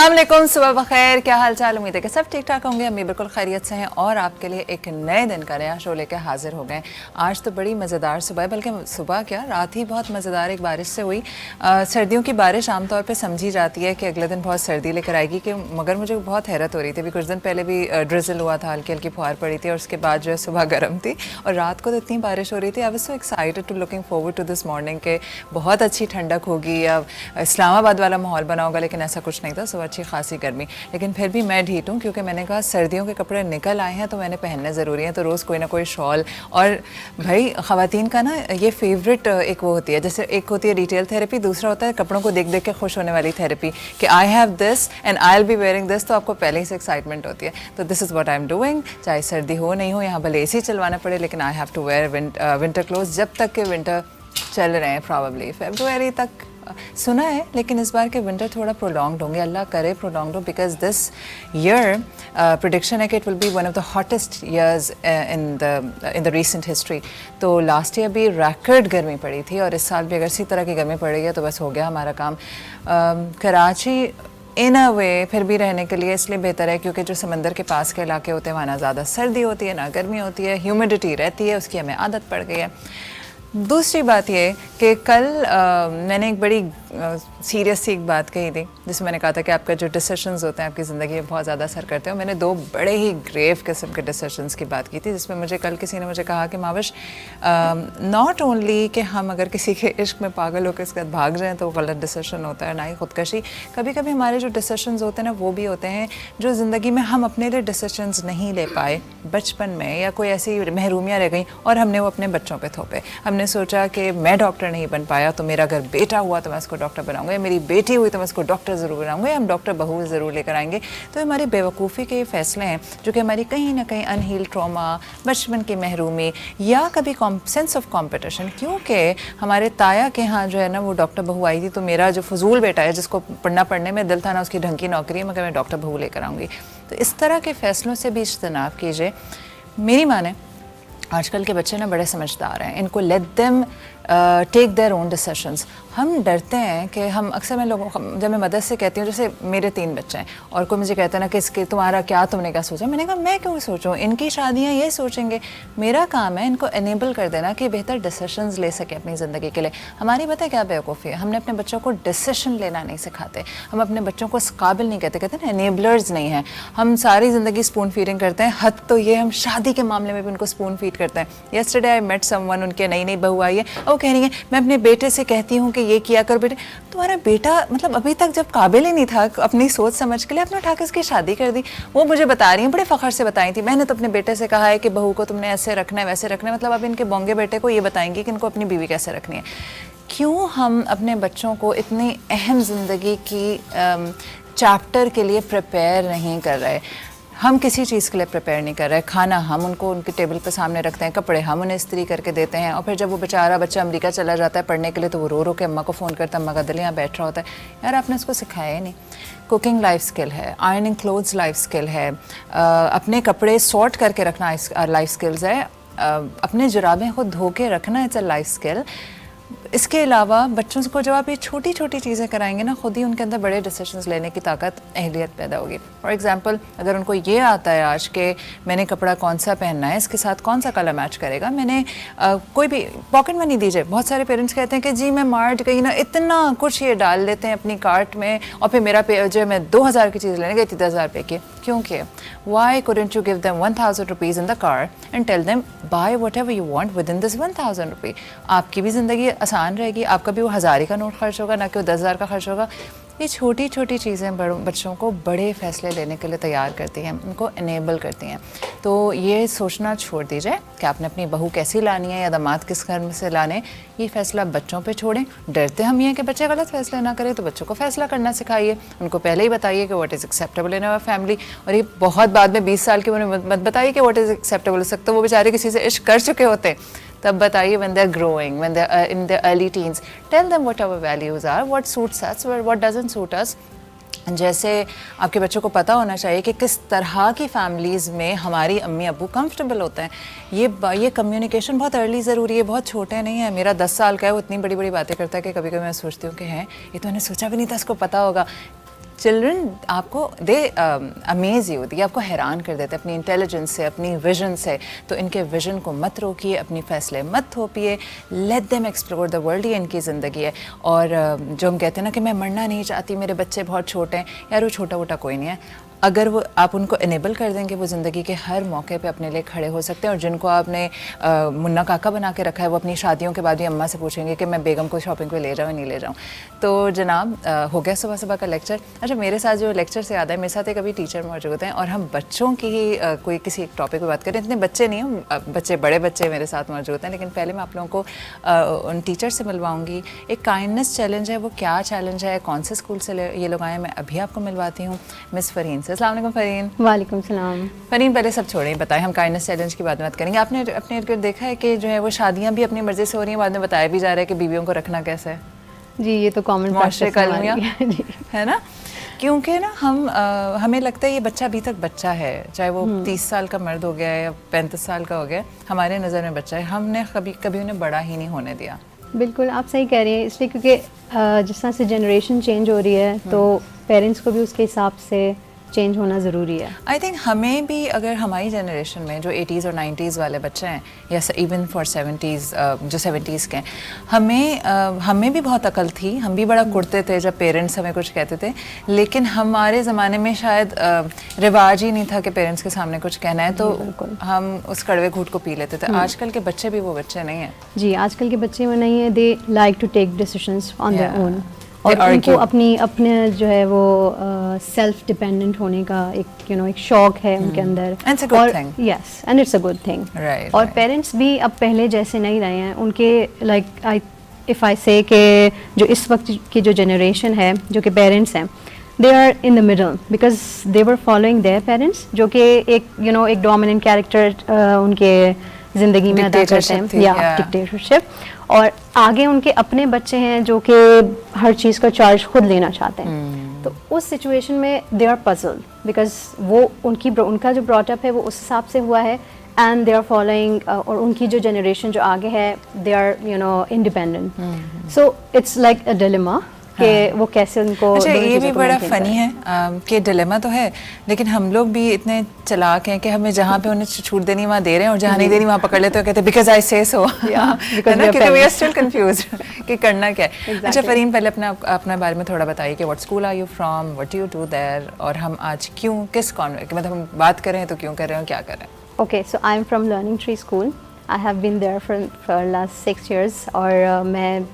अस्सलाम वालेकुम, सुबह बखैर। क्या हाल चाल? उम्मीद है कि सब ठीक ठाक होंगे। हम भी बिल्कुल खैरियत से हैं और आपके लिए एक नए दिन का नया शो लेकर हाजिर हो गए। आज तो बड़ी मज़ेदार सुबह है, बल्कि सुबह क्या रात ही बहुत मज़ेदार एक बारिश से हुई। सर्दियों की बारिश आमतौर पे समझी जाती है कि अगले दिन बहुत सर्दी लेकर आएगी, कि मगर मुझे बहुत हैरत हो रही थी। अभी कुछ दिन पहले भी ड्रिजल हुआ था, हल्की हल्की फुहार पड़ी थी और उसके बाद जो है सुबह गर्म थी और रात को तो इतनी बारिश हो रही थी। I was so excited to looking forward to this morning के बहुत अच्छी ठंडक होगी या इस्लामाबाद वाला माहौल बना होगा, लेकिन ऐसा कुछ नहीं था। सुबह अच्छी खासी गर्मी, लेकिन फिर भी मैं ढीठ हूँ क्योंकि मैंने कहा सर्दियों के कपड़े निकल आए हैं तो मैंने पहनने ज़रूरी हैं, तो रोज़ कोई ना कोई शॉल। और भाई ख़वातीन का ना ये फेवरेट एक वो होती है, जैसे एक होती है रिटेल थेरेपी, दूसरा होता है कपड़ों को देख देख के खुश होने वाली थेरेपी कि I have this and I will be wearing this. तो आपको पहले ही से एक्साइटमेंट होती है। तो this is what I am doing, चाहे सर्दी हो नहीं हो, यहाँ भले एसी चलवाना पड़े, लेकिन I have to wear winter cloth जब तक के विंटर चल रहे हैं। प्रॉबली फरवरी तक सुना है, लेकिन इस बार के विंटर थोड़ा प्रोलॉन्ग्ड होंगे। अल्लाह करे प्रोलॉन्ग्ड हो, बिकॉज दिस ईयर प्रेडिक्शन है कि it will be one of the hottest years in the recent history. तो लास्ट ईयर भी रैकर्ड गर्मी पड़ी थी और इस साल भी अगर इसी तरह की गर्मी पड़ गई है तो बस हो गया हमारा काम। कराची इन अ वे फिर भी रहने के लिए इसलिए बेहतर है क्योंकि जो समंदर के पास के इलाके होते हैं वहाँ ना ज़्यादा सर्दी होती है ना गर्मी होती है, ह्यूमिडिटी रहती है, उसकी हमें आदत पड़ गई है। दूसरी बात ये कि कल मैंने एक बड़ी सीरियस सी एक बात कही थी, जिसमें मैंने कहा था कि आपका जो डिसीशंस होते हैं आपकी ज़िंदगी में बहुत ज़्यादा असर करते हैं। मैंने दो बड़े ही ग्रेव किस्म के डिसीशंस की बात की थी, जिसमें मुझे कल किसी ने मुझे कहा कि माविश, नॉट ओनली कि हम अगर किसी के इश्क में पागल होकर इसके बाद भाग जाएँ तो वो गलत डिसीशन होता है, ना ही खुदकशी। कभी कभी हमारे जो डिसीशंस होते हैं ना वो भी होते हैं जो ज़िंदगी में हम अपने लिए डिसीशंस नहीं ले पाए बचपन में, या कोई ऐसी महरूमियाँ रह गई और हमने वो अपने बच्चों पर थोपे। हमने सोचा कि मैं डॉक्टर नहीं बन पाया तो मेरा अगर बेटा हुआ तो मैं उसको डॉक्टर बनाऊंगा, या मेरी बेटी हुई तो मैं उसको डॉक्टर ज़रूर बनाऊंगा, या हम डॉक्टर बहू ज़रूर लेकर आएंगे। तो हमारी बेवकूफ़ी के ये फैसले हैं जो कि हमारी कहीं ना कहीं अनहील ट्रॉमा, बचपन की महरूमी, या कभी सेंस ऑफ कॉम्पिटिशन। क्योंकि हमारे ताया के यहाँ जो है ना वो डॉक्टर बहू आई थी, तो मेरा जो फजूल बेटा है जिसको पढ़ने में दिल था ना, उसकी ढंग की नौकरी है, मगर मैं डॉक्टर बहू लेकर आऊँगी। तो इस तरह के फ़ैसलों से भी इज्तनाब कीजिए। मेरी माने आजकल के बच्चे ना बड़े समझदार हैं, इनको let them take their own decisions. हम डरते हैं कि हम अक्सर मैं लोगों को जब मैं मदद से कहती हूँ, जैसे मेरे 3 बच्चे हैं और कोई मुझे कहता है ना कि इसके तुम्हारा क्या, तुमने क्या सोचा, मैंने कहा मैं क्यों सोचूं, इनकी शादियाँ ये सोचेंगे। मेरा काम है इनको एनेबल कर देना कि बेहतर डिसीशंस ले सके अपनी ज़िंदगी के लिए। हमारी पता है क्या बेवकूफ़ी है, हमने अपने बच्चों को डिसीशन लेना नहीं सिखाते। हम अपने बच्चों को इस काबिल नहीं कहते ना एनेबलर्स नहीं हैं। हम सारी ज़िंदगी स्पून फीडिंग करते हैं, हद तो ये हम शादी के मामले में भी उनको स्पून फीड करते हैं। येस्टरडे आई मेट समवन, उनके नई नई बहू आई है, वो कह रही है मैं अपने बेटे से कहती हूँ कि ये किया कर बेटे। तुम्हारा बेटा मतलब अभी तक जब काबिल ही नहीं था अपनी सोच समझ के लिए, अपने उठा के उसकी शादी कर दी। वो मुझे बता रही हैं, बड़े फ़ख्र से बताई थी, मैंने तो अपने बेटे से कहा है कि बहू को तुमने ऐसे रखना है वैसे रखना है। मतलब अब इनके बोंगे बेटे को ये बताएंगे कि इनको अपनी बीवी कैसे रखनी है। क्यों हम अपने बच्चों को इतनी अहम ज़िंदगी की चैप्टर के लिए प्रिपेयर नहीं कर रहे? हम किसी चीज़ के लिए प्रिपेयर नहीं कर रहे। खाना हम उनको उनके टेबल पे सामने रखते हैं, कपड़े हम उन्हें इस्त्री करके देते हैं, और फिर जब वो बेचारा बच्चा अमेरिका चला जाता है पढ़ने के लिए तो वो रो रो के अम्मा को फ़ोन करता है, अम्मा का दिल यहाँ बैठ रहा होता है। यार आपने उसको सिखाया ही नहीं। कुकिंग लाइफ स्किल है, आयरनिंग क्लोथ्स लाइफ स्किल है, अपने कपड़े सॉर्ट करके रखना लाइफ स्किल्स है, अपने जुराबें खुद धो के रखना इट्स अ लाइफ स्किल। इसके अलावा बच्चों को जब आप ये छोटी छोटी चीज़ें कराएंगे ना, खुद ही उनके अंदर बड़े डिसीजंस लेने की ताकत, अहलियत पैदा होगी। फॉर एग्जांपल अगर उनको ये आता है आज के मैंने कपड़ा कौन सा पहनना है, इसके साथ कौन सा कलर मैच करेगा, मैंने कोई भी पॉकेट मनी दीजिए। बहुत सारे पेरेंट्स कहते हैं कि जी मैं मार्ट गई ना, इतना कुछ ये डाल लेते हैं अपनी कार्ट में और फिर मेरा जो मैं 2000 की चीज़ लेने गई थी 10,000 रुपये की। क्योंकि Y couldn't you give them 1000 rupees in the car and tell them buy whatever you want within this 1000 rupee? आपकी भी ज़िंदगी आसान रहेगी, आपका भी वो 1000 का नोट खर्च होगा, ना कि वो 10,000 का खर्च होगा। ये छोटी छोटी चीज़ें बच्चों को बड़े फ़ैसले लेने के लिए तैयार करती हैं, उनको इनेबल करती हैं। तो ये सोचना छोड़ दीजिए कि आपने अपनी बहू कैसी लानी है या दामाद किस घर में से लाने, ये फ़ैसला बच्चों पे छोड़ें। डरते हम ये हैं कि बच्चे गलत फ़ैसले ना करें, तो बच्चों को फ़ैसला करना सिखाइए। उनको पहले ही बताइए कि what is acceptable in our family. और ये बहुत बाद में 20 साल की उम्र में मत बताइए कि व्हाट इज़ एक्सेप्टेबल। हो सकता है वो बेचारे किसी से इश्क कर चुके होते, तब बताइए when they're growing, when they're in their early teens, tell them what our values are, what suits us, what doesn't suit us। जैसे आपके बच्चों को पता होना चाहिए कि किस तरह की फैमिलीज़ में हमारी अम्मी अब्बू कंफर्टेबल होते हैं। ये कम्युनिकेशन बहुत अर्ली ज़रूरी है, बहुत छोटे नहीं है। मेरा 10 साल का है, वो इतनी बड़ी बड़ी बातें करता है कि कभी कभी मैं सोचती हूँ कि हैं ये तो मैंने सोचा भी नहीं था इसको पता होगा। चिल्ड्रन आपको दे अमेज यू, ये आपको हैरान कर देते हैं अपनी इंटेलिजेंस से, अपनी विजन से। तो इनके विजन को मत रोकिए, अपनी फैसले मत थोपिए, let them explore the world. ये इनकी ज़िंदगी है। और जो हम कहते हैं ना कि मैं मरना नहीं चाहती, मेरे बच्चे बहुत छोटे हैं, यार वो छोटा वोटा कोई नहीं है। अगर वो आप उनको इनेबल कर देंगे, वो ज़िंदगी के हर मौके पे अपने लिए खड़े हो सकते हैं। और जिनको आपने मुन्ना काका बना के रखा है, वो अपनी शादियों के बाद भी अम्मा से पूछेंगे कि मैं बेगम को शॉपिंग पे ले जाऊँ नहीं ले जाऊँ। तो जनाब हो गया सुबह सुबह का लेक्चर। अच्छा, मेरे साथ जो लेक्चर से याद है, मेरे साथ एक अभी टीचर मौजूद हैं और हम बच्चों की ही कोई किसी एक टॉपिक पर बात करें। इतने बच्चे नहीं हैं, बच्चे बड़े बच्चे मेरे साथ मौजूद हैं, लेकिन पहले मैं आप लोगों को उन टीचर से मिलवाऊँगी। एक काइंडनेस चैलेंज है, वो क्या चैलेंज है, कौन से स्कूल से ये लोग आए हैं, मैं अभी आपको मिलवाती हूँ मिस फ़रीन से। अस्सलाम वालेकुम फ़रीन। वालेकुम सलाम। फ़रीन, पहले सब छोड़ें, बताएं, हम काइंडनेस चैलेंज की बात करेंगे। आपने अपने इर्द गिर्द देखा है कि जो है वो शादियाँ भी अपनी मर्ज़ी से हो रही हैं, बाद में बताया भी जा रहा है कि बीवियों को रखना कैसे है। जी, ये तो कॉमन प्रैक्टिस है ना। क्योंकि ना हमें लगता है ये बच्चा अभी तक बच्चा है, चाहे वो 30 साल का मर्द हो गया है या 35 साल का हो गया, हमारे नज़र में बच्चा है। हमने कभी उन्हें बड़ा ही नहीं होने दिया। बिल्कुल आप सही कह रही हैं, इसलिए क्योंकि जिस तरह से जनरेशन चेंज हो रही है तो पेरेंट्स को भी उसके हिसाब से चेंज होना ज़रूरी है। आई थिंक हमें भी, अगर हमारी जनरेशन में जो 80s और 90s वाले बच्चे हैं या इवन फॉर 70s जो 70s के हैं, हमें भी बहुत अकल थी, हम भी बड़ा कुड़ते थे जब पेरेंट्स हमें कुछ कहते थे। लेकिन हमारे ज़माने में शायद रिवाज ही नहीं था कि पेरेंट्स के सामने कुछ कहना है, तो हम उस कड़वे घूंट को पी लेते थे। आजकल के बच्चे भी वो बच्चे नहीं हैं। जी, आजकल के बच्चे वो नहीं है, they like to take decisions on their own. और उनको अपने जो है वो सेल्फ डिपेंडेंट होने का एक एक शौक है उनके अंदर। Yes, and it's a good thing. और पेरेंट्स भी अब पहले जैसे नहीं रहे हैं उनके, लाइक इफ़ आई से के जो इस वक्त की जो जनरेशन है, जो कि पेरेंट्स हैं, they are in the middle because they were following their parents, जो कि एक डोमिनेंट कैरेक्टर उनके ज़िंदगी में अदा करते हैं, या डिक्टेटरशिप। और आगे उनके अपने बच्चे हैं जो कि हर चीज़ का चार्ज खुद लेना चाहते हैं। तो उस सिचुएशन में दे आर पजल्ड बिकॉज वो उनका जो ब्रॉटअप है वो उस हिसाब से हुआ है, एंड दे आर फॉलोइंग, और उनकी जो जनरेशन जो आगे है they are independent. So it's like a dilemma कि वो कैसे उनको। अच्छा, ये भी बड़ा फ़नी है कि डिलेमा तो है, लेकिन हम लोग भी इतने चालाक हैं कि हमें जहाँ पे उन्हें छूट देनी वहाँ दे रहे हैं, और जहाँ नहीं देनी वहाँ पकड़ लेते हैं, कहते हैं बिकॉज आई से सो, क्योंकि वी आर स्टिल कंफ्यूज्ड कि करना क्या है। अच्छा फ़रीन, पहले अपने बारे में थोड़ा बताइए कि what school are you from, what you do there, और हम आज क्यों, मतलब हम बात कर रहे हैं तो क्यों कर रहे हैं, क्या कर रहे हैं। Okay, so I am from learning tree school. I have been there for last 6 years, और मैं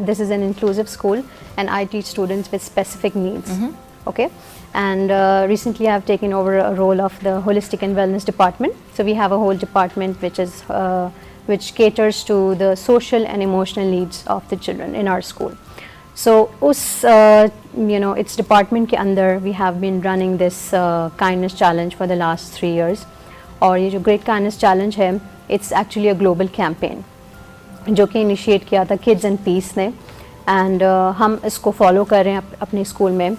this is an inclusive school and I teach students with specific needs. Okay, and recently I have taken over a role of the holistic and wellness department. So we have a whole department which caters to the social and emotional needs of the children in our school. So उस its department के अंदर we have been running this kindness challenge for the last 3 years. और ये जो great kindness challenge है, it's actually a global campaign जो कि initiate किया था किड्स एंड पीस ने, एंड हम इसको फॉलो कर रहे हैं अपने स्कूल में।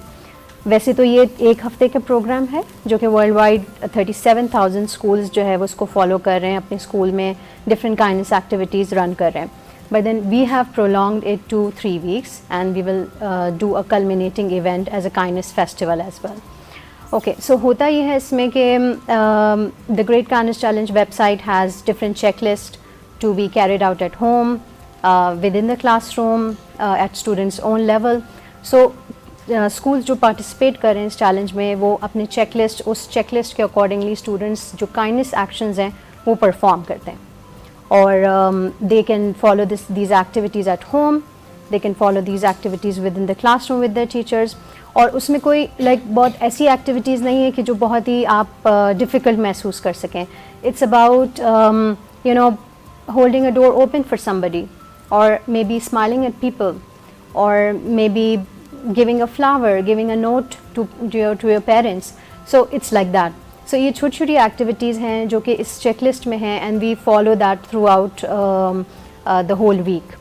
वैसे तो ये एक हफ्ते का प्रोग्राम है जो कि वर्ल्ड वाइड 37,000 स्कूल्स जो है वो उसको फॉलो कर रहे हैं, अपने स्कूल में डिफरेंट काइंडनेस एक्टिविटीज़ रन कर रहे हैं। But then we have prolonged it to 3 weeks and we will do a culminating event as a kindness festival as well. Okay, so होता ये है इसमें कि the great kindness challenge website has different checklist to be carried out at home, within the classroom, at students own level. So schools जो participate कर रहे हैं इस चैलेंज में, वो अपने चेकलिस्ट, उस चेकलिस्ट के अकॉर्डिंगली स्टूडेंट्स जो काइंडनेस एक्शंस हैं वो परफॉर्म करते हैं, और they can follow these activities at home, they can follow these activities within the classroom with their teachers. और उसमें कोई बहुत ऐसी एक्टिविटीज़ नहीं है कि जो बहुत ही आप डिफ़िकल्ट महसूस कर सकें। It's about holding a door open for somebody, or maybe smiling at people, or maybe giving a flower, giving a note to your parents. So it's like that. So ये छोटी छोटी एक्टिविटीज़ हैं जो कि इस चेकलिस्ट में हैं, and we follow that throughout the whole week.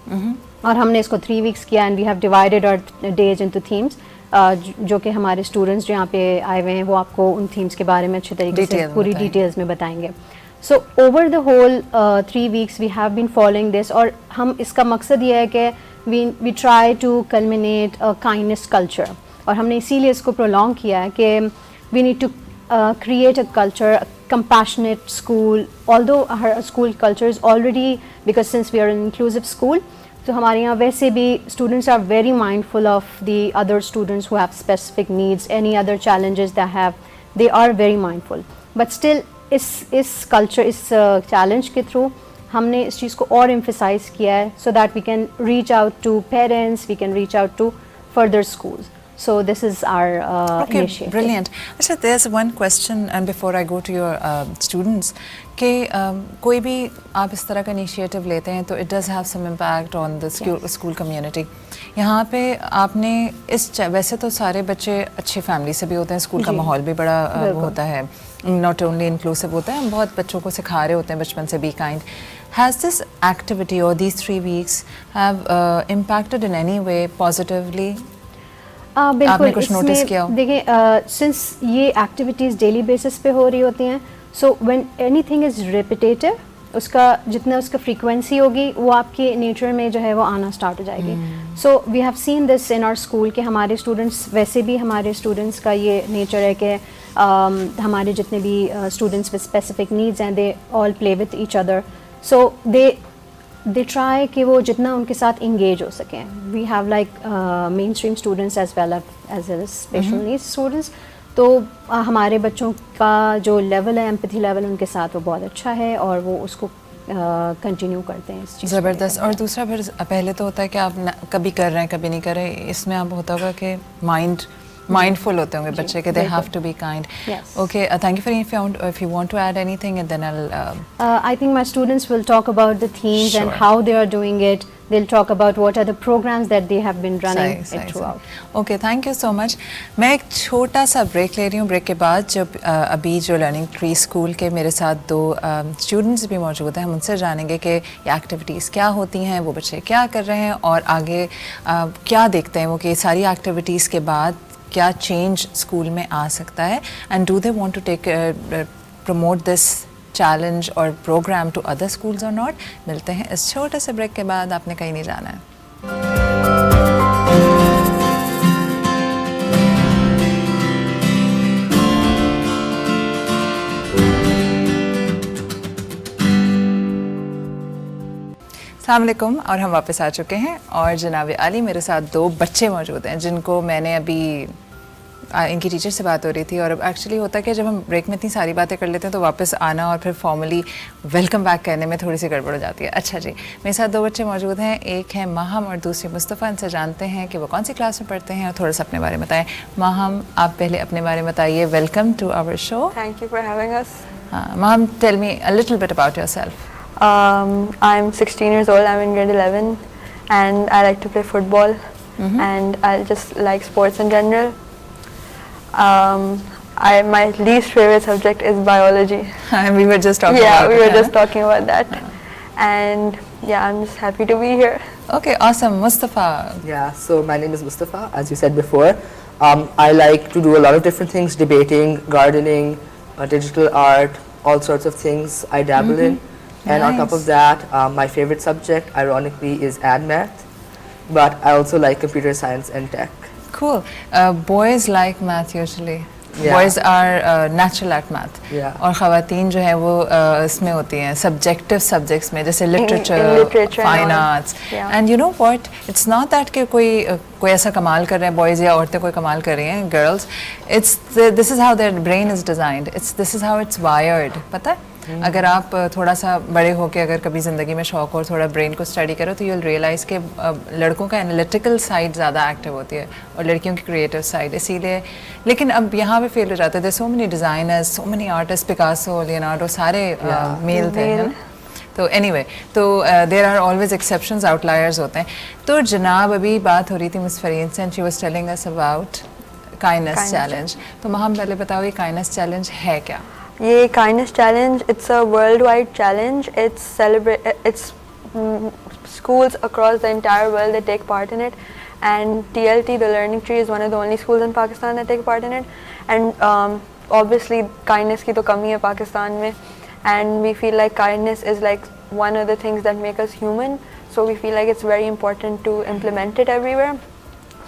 और हमने इसको 3 weeks किया, and we have divided our days into themes. जो कि हमारे स्टूडेंट्स जो यहाँ पे आए हुए हैं वो आपको उन थीम्स के बारे में अच्छे तरीके से पूरी डिटेल्स में बताएंगे। So over the whole 3 weeks we have been following this, और हम इसका मकसद ये है कि we try to culminate a kindness culture, और हमने इसीलिए इसको प्रोलॉन्ग किया है कि we need to create a culture, a compassionate school. Although our school culture is already, because since we are an inclusive school, तो हमारे यहाँ वैसे भी students are very mindful of the other students who have specific needs, any other challenges they have, they are very mindful. But still इस culture, इस challenge के through हमने इस चीज़ को और emphasize किया है so that we can reach out to parents, we can reach out to further schools. So this is our Okay, initiative. brilliant. Achha, there's one question, and before I go to your students, कि कोई भी आप इस तरह का initiative लेते हैं तो it does have some impact on the school community. यहाँ पे आपने वैसे तो सारे बच्चे अच्छे फैमिली से भी होते हैं, स्कूल का माहौल भी बड़ा वो होता है, not only inclusive होता है, हम बहुत बच्चों को सिखा रहे होते हैं बचपन से be kind. Has this activity or these 3 weeks have impacted in any way positively? बिल्कुल, आपने कुछ notice किया हो? देखिए सिंस ये एक्टिविटीज़ डेली बेसिस पे हो रही होती हैं, so when anything is repetitive, उसका जितना उसका फ्रीक्वेंसी होगी वो आपके नेचर में जो है वो आना स्टार्ट हो जाएगी. So we have seen this in our school कि हमारे स्टूडेंट्स, वैसे भी हमारे स्टूडेंट्स का ये नेचर है कि हमारे जितने भी स्टूडेंट्स विद स्पेसिफिक नीड्स हैं, they all play with each other. So they try कि वो जितना उनके साथ engage हो सकें. We have like mainstream students as well as special needs students. तो हमारे बच्चों का जो लेवल है, एम्पैथी लेवल उनके साथ वो बहुत अच्छा है और वो उसको कंटिन्यू करते हैं इस चीज़. ज़बरदस्त. और दूसरा फिर पहले तो होता है कि आप कभी कर रहे हैं कभी नहीं कर रहे, इसमें आप होता होगा कि mindful होते होंगे बच्चे के, they have to be kind. Yes. Okay, thank you for if you want to add anything, and then I'll I think my students will talk about the themes and Sure. how they are doing it. They'll talk about what are the programs that they have been running it throughout. Okay, thank you so much. मैं एक छोटा सा break ले रही हूँ. Break के बाद जब अभी जो लर्निंग ट्री स्कूल के मेरे साथ 2 स्टूडेंट्स भी मौजूद हैं, हम उनसे जानेंगे कि ये एक्टिविटीज़ क्या होती हैं, वो बच्चे क्या कर रहे हैं और आगे क्या देखते हैं वो कि सारी एक्टिविटीज़ के बाद क्या चेंज स्कूल में आ सकता है, and do they want to take promote this challenge और program to other schools or not. मिलते हैं इस छोटे से ब्रेक के बाद. आपने कहीं नहीं जाना है. अस्सलाम वालेकुम. और हम वापस आ चुके हैं और जनाब अली मेरे साथ 2 बच्चे मौजूद हैं जिनको मैंने अभी इनकी टीचर से बात हो रही थी. और अब एक्चुअली होता है कि जब हम ब्रेक में इतनी सारी बातें कर लेते हैं तो वापस आना और फिर फॉर्मली वेलकम बैक करने में थोड़ी सी गड़बड़ हो जाती है. अच्छा जी, मेरे साथ 2 बच्चे मौजूद हैं. एक है माहम और दूसरी मुस्तफ़ा. इनसे जानते हैं कि वो कौन सी क्लास में पढ़ते हैं और थोड़ा सा अपने बारे में बताएं. माहम, आप पहले अपने बारे में बताइए. Welcome to our show. Thank you for having us. Maham, tell me a little bit about yourself. I'm 16 years old. I'm in grade 11, and I like to play football, and I just like sports in general. My least favorite subject is biology. We were just talking Yeah, about we were it, just talking about that, and yeah, I'm just happy to be here. Okay, awesome. Mustafa. Yeah, so my name is Mustafa, as you said before. I like to do a lot of different things: debating, gardening, digital art, all sorts of things I dabble in. And on top Nice. of that, my favorite subject, ironically, is Ad Math. But I also like computer science and tech. Cool. Boys like math usually. Yeah. Boys are natural at math. Yeah. और ख़वातीन जो है वो इसमें होती हैं subjective subjects में, जैसे in literature, literature and fine all. arts. Yeah. And you know what? It's not that कि कोई ऐसा कमाल कर रहे हैं boys या औरतें कोई कमाल कर रही हैं, girls. This is how their brain is designed. This is how it's wired. पता है? अगर आप थोड़ा सा बड़े होके अगर कभी ज़िंदगी में शौक और थोड़ा ब्रेन को स्टडी करो तो you'll realize कि लड़कों का एनालिटिकल साइड ज़्यादा एक्टिव होती है और लड़कियों की क्रिएटिव साइड. इसीलिए लेकिन अब यहाँ पे फेल हो जाते हैं. so many designers, so many artists, Picasso, Leonardo, सारे मेल थे, है ना? तो anyway, तो there are always exceptions, outliers होते हैं. तो जनाब अभी बात हो रही थी मिस फरीन से, and she was telling us about kindness challenge. तो हम पहले बताओ ये kindness challenge है क्या? ये kindness challenge, it's a worldwide challenge. It's schools across the entire world that take part in it, and TLT, the Learning Tree, is one of the only schools in Pakistan that take part in it. And obviously kindness की तो कमी है पाकिस्तान में, and we feel like kindness is like one of the things that make us human, so we feel like it's very important to implement it everywhere.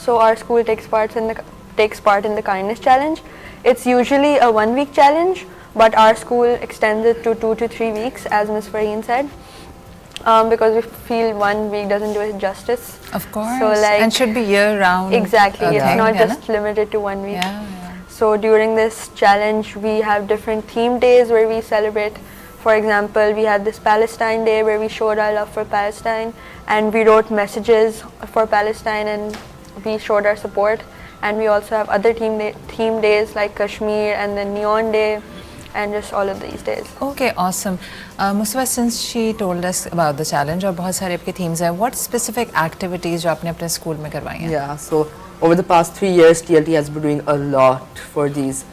So our school takes part in takes part in the kindness challenge. It's usually a 1 week challenge, but our school extends it to 2 to 3 weeks, as Ms. Farheen said, because we feel 1 week doesn't do it justice. Of course. So, like, and should be year round. exactly, thing, it's not है ना? just limited to 1 week. Yeah, yeah. So during this challenge, we have different theme days where we celebrate. For example, we had this Palestine Day where we showed our love for Palestine, and we wrote messages for Palestine, and we showed our support. And we also have other theme days like Kashmir and then Neon Day, and just all of these days. Okay, awesome. Mustafa, since she told us about the challenge और बहुत सारे आपके themes हैं, what specific activities जो आपने अपने school में करवाई हैं? Yeah, so over the past 3 years, TLT has been doing a lot for these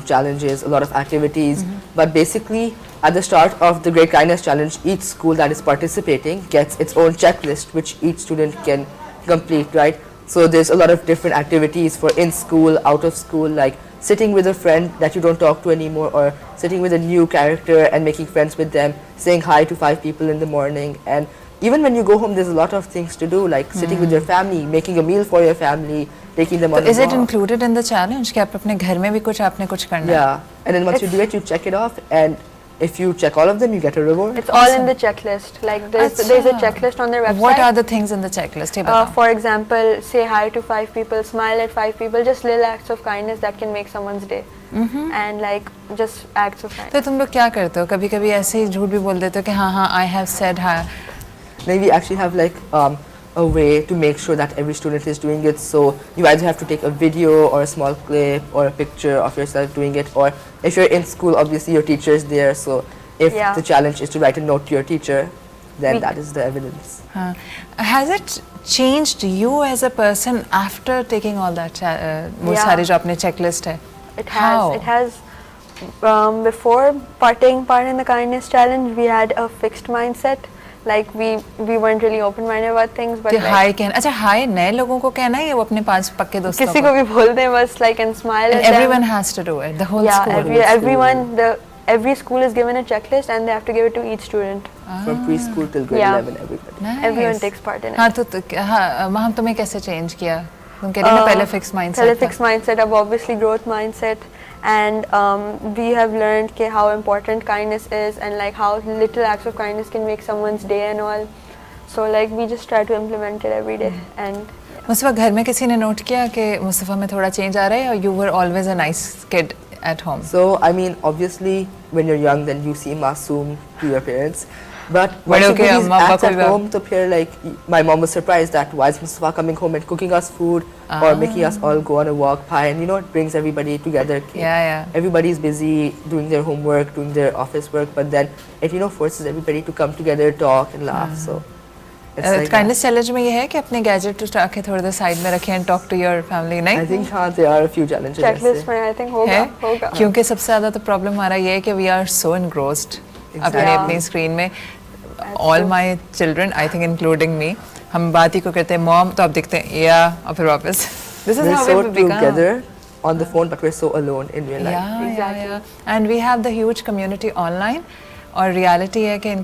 challenges, a lot of activities. But basically, at the start of the Great Kindness Challenge, each school that is participating gets its own checklist, which each student can complete, right? So there's a lot of different activities for in school, out of school, like sitting with a friend that you don't talk to anymore, or sitting with a new character and making friends with them, saying hi to 5 people in the morning. And even when you go home, there's a lot of things to do, like sitting with your family, making a meal for your family, taking them on So a is it walk. included in the challenge कि आप अपने घर में भी कुछ आपने कुछ करना है? Yeah, and then once you do it, you check it off, and if you check all of them, you get a reward. It's all in the checklist. Like there's a अच्छा. checklist on their website. What are the things in the checklist? ये बताओ. For example, say hi to 5 people, smile at 5 people, just little acts of kindness that can make someone's day. And like just acts of kindness. तो तुम लोग क्या करते हो? कभी-कभी ऐसे ही झूठ भी बोल देते हो कि हाँ हाँ I have said hi. Then we actually have like a way to make sure that every student is doing it. So you either have to take a video or a small clip or a picture of yourself doing it, or if you're in school, obviously your teacher is there. So if Yeah. the challenge is to write a note to your teacher, then We- that is the evidence. Has it changed you as a person after taking all that? वो Yeah. सारे जो अपने checklist है. It has. How? It has. Before taking part in the kindness challenge, we had a fixed mindset. Like we weren't really open-minded about things, but कि like, हाय कहना. अच्छा हाय नए लोगों को कहना है या वो अपने 5 पक्के दोस्तों किसी को भी बोल दें बस, like, and smile And at them. everyone has to do it. The whole Yeah, school. everyone. Every school is given a checklist, and they have to give it to each student. From preschool till grade Yeah. 11, everybody. Nice. Everyone takes part in it. हाँ हाँ वहाँ तुम्हें कैसे change किया? तुम कह रही हो ना पहले fixed mindset पहले था. fixed mindset, अब obviously growth mindset, and we have learned कि how important kindness is, and like how little acts of kindness can make someone's day and all. So like we just try to implement it every day. And Mustafa घर में किसी ने note किया कि मुस्तफा में थोड़ा change आ रहा है, or you were always a nice kid at home? So I mean, obviously, when you're young, then you seem masoom to your parents. But But once you okay, do these अम्मा acts को at भी- home, तो फिर like my mom was surprised that why is Mustafa coming home and cooking us food or making us all go on a walk, pie, and it brings everybody together. Yeah. Everybody's busy doing their homework, doing their office work, but then it forces everybody to come together, talk and laugh. So it's like Kindness challenge में ये है कि अपने gadget उठा के थोड़ा सा side में रखें and talk to your family, that. I नहीं? think there are a few challenges. checklist ऐसे. में I think है? होगा. क्योंकि सबसे ज़्यादा तो problem हमारा ये है कि we are so engrossed अपने Yeah. अपनी screen में. All my children, I think including me, हम बात ही को करते हैं mom तो आप दिखते हैं yeah और फिर वापस. This is We're how so we've become. together on the phone, but we're so alone in real life. Exactly. And we have the huge community online. और reality है कि in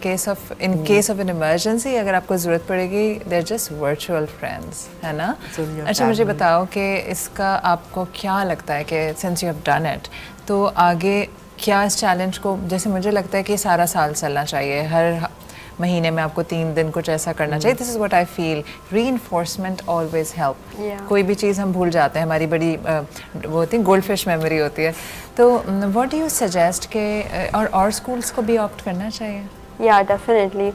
case of an emergency अगर आपको ज़रूरत पड़ेगी they're just virtual friends, है ना? It's only your अच्छा मुझे family. बताओ कि इसका आपको क्या लगता है कि since you have done it, तो आगे क्या इस challenge को, जैसे मुझे लगता है कि सारा साल चलना चाहिए, हर महीने में आपको 3 दिन कुछ ऐसा करना चाहिए. This is what I feel. Reinforcement always help. Yeah. कोई भी चीज़ हम भूल जाते हैं, हमारी बड़ी वो होती है गोल्ड फिश मेमोरी होती है. तो व्हाट डू यू सजेस्ट के और स्कूल्स को भी ऑप्ट करना चाहिए? Yeah, definitely.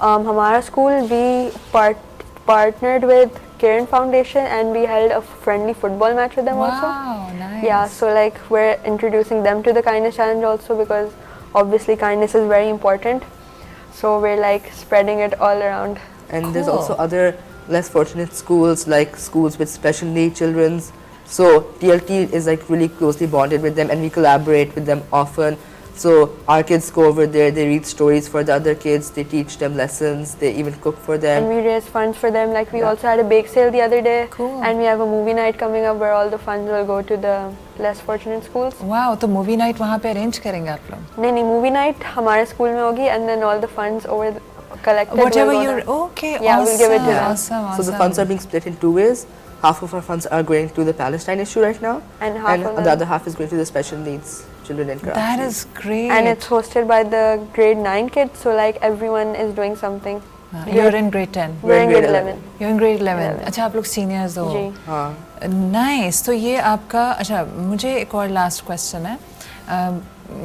हमारा school we partnered with Kiran Foundation, and we held a friendly football match with them also. Wow, nice. Yeah, so like we're introducing them to the kindness challenge also, because obviously kindness is very important. So we're like spreading it all around. And there's Cool. also other less fortunate schools, like schools with special need children's. So TLT is like really closely bonded with them, and we collaborate with them often. So our kids go over there, they read stories for the other kids, they teach them lessons, they even cook for And them. we raise funds for them. Like we Yeah. also had a bake sale the other day. Cool. And we have a movie night coming up where all the funds will go to the less fortunate schools. Wow, तो movie night वहाँ पे arrange करेंगे आप लोग? नहीं, movie night हमारे school में होगी, and then all the funds collected Whatever will go you're there. okay. Yeah, we'll give it to them. Awesome. So the funds are being split in 2 ways. half of our funds are going to the Palestine issue right now, And half of the them- other half is going to the special needs children in Karachi. That is great. And it's hosted by the grade 9 kids, so like everyone is doing something. You're in grade 10. We're in grade 11. You're in grade 11. अच्छा आप लोग seniors हो. जी. Nice. तो ये आपका अच्छा मुझे एक और लास्ट क्वेश्चन है.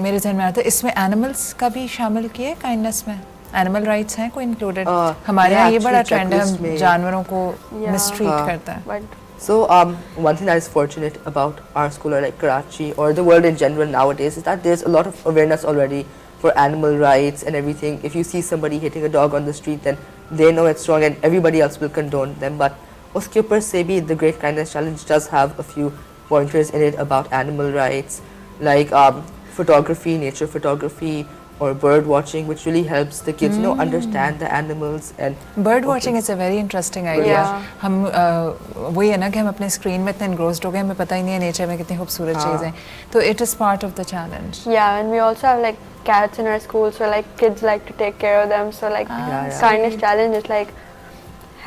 मेरे ध्यान में आता है इसमें एनिमल्स का भी शामिल किए काइंडनेस में. एनिमल राइट्स हैं कोई इंक्लूडेड? हमारे यहाँ ये बड़ा ट्रेंड है, हम जानवरों को मिसट्रीट करता है. But So one thing that is fortunate about our school or like Karachi or the world in general nowadays is that there's a lot of awareness already for animal rights and everything. If you see somebody hitting a dog on the street, then they know it's wrong and everybody else will condone them. But uske upar se bhi the Great Kindness Challenge does have a few pointers in it about animal rights, like photography, nature photography, or bird watching, which really helps the kids understand the animals and bird watching is a very interesting idea. Yeah. हम वही है ना कि हम अपने screen में इतने engrossed हो गए हमें पता ही नहीं है नेचर में कितनी खूबसूरत चीज़ें. तो it is part of the challenge. yeah, and we also have like cats in our school, so like kids like to take care of them. So like yeah. kindness challenge is like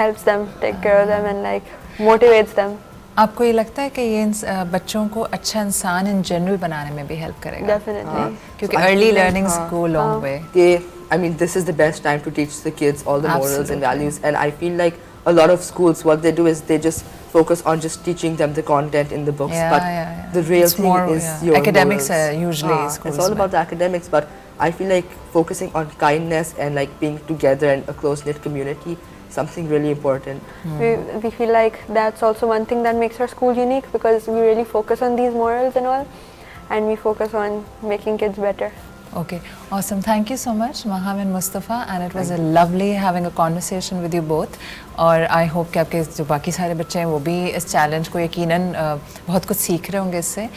helps them take care of them and like motivates them. आपको ये लगता है कि ये बच्चों को अच्छा इंसान इन जनरल बनाने में भी हेल्प करेगा? Definitely. क्योंकि So I early feel like, learnings go long way. I mean, this is the best time to teach the kids all the morals Absolutely. and values. And I feel like a lot of schools, what they do is they just focus on just teaching them the content in the books. Yeah, but yeah, yeah. the real It's thing more, is yeah. your Academics morals. are usually schools It's all में. about the academics, but I feel like focusing on kindness and like being together and a close-knit community, something really important. We feel like that's also one thing that makes our school unique, because we really focus on these morals and all, and we focus on making kids better. Okay, awesome. Thank you so much, Maham and Mustafa, and it was a lovely having a conversation with you both. और आई hope कि आपके जो बाकी सारे बच्चे हैं वो भी इस चैलेंज को यकीनन बहुत कुछ सीख रहे होंगे इससे.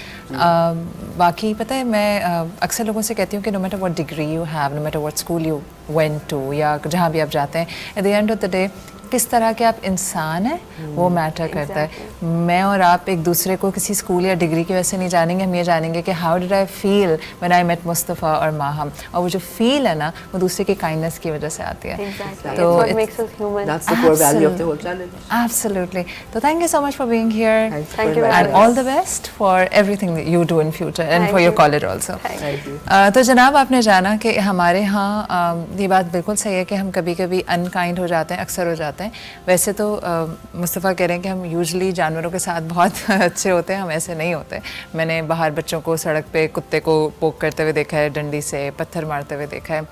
बाकी पता है मैं अक्सर लोगों से कहती हूँ कि no matter what degree you have, no matter what school you went to, या जहाँ भी आप जाते हैं, at the end of the day किस तरह के आप इंसान हैं वो मैटर करता है. मैं और आप एक दूसरे को किसी स्कूल या डिग्री की वजह से नहीं जानेंगे, हम ये जानेंगे कि how did I feel when I met Mustafa और माहम. और वो जो फील है ना वो दूसरे की काइंडनेस की वजह से आती है. Exactly. So it's what it's- makes us human. That's the core value of the whole challenge. Absolutely. So thank you so much for being here. Thank you very And much. all the best for everything that you do in future and Thank for your you. college also. Thank you. तो जनाब आपने जाना कि हमारे यहाँ ये बात बिल्कुल सही है कि हम कभी कभी अनकाइंड हो जाते हैं, अक्सर हो जाते हैं. वैसे तो मुस्तफ़ा कह रहे हैं कि हम यूजुअली जानवरों के साथ बहुत अच्छे होते हैं, हम ऐसे नहीं होते. मैंने बाहर बच्चों को सड़क पे कुत्ते को पोक करते हुए देखा है, डंडी से पत्थर मारते हुए देखा है.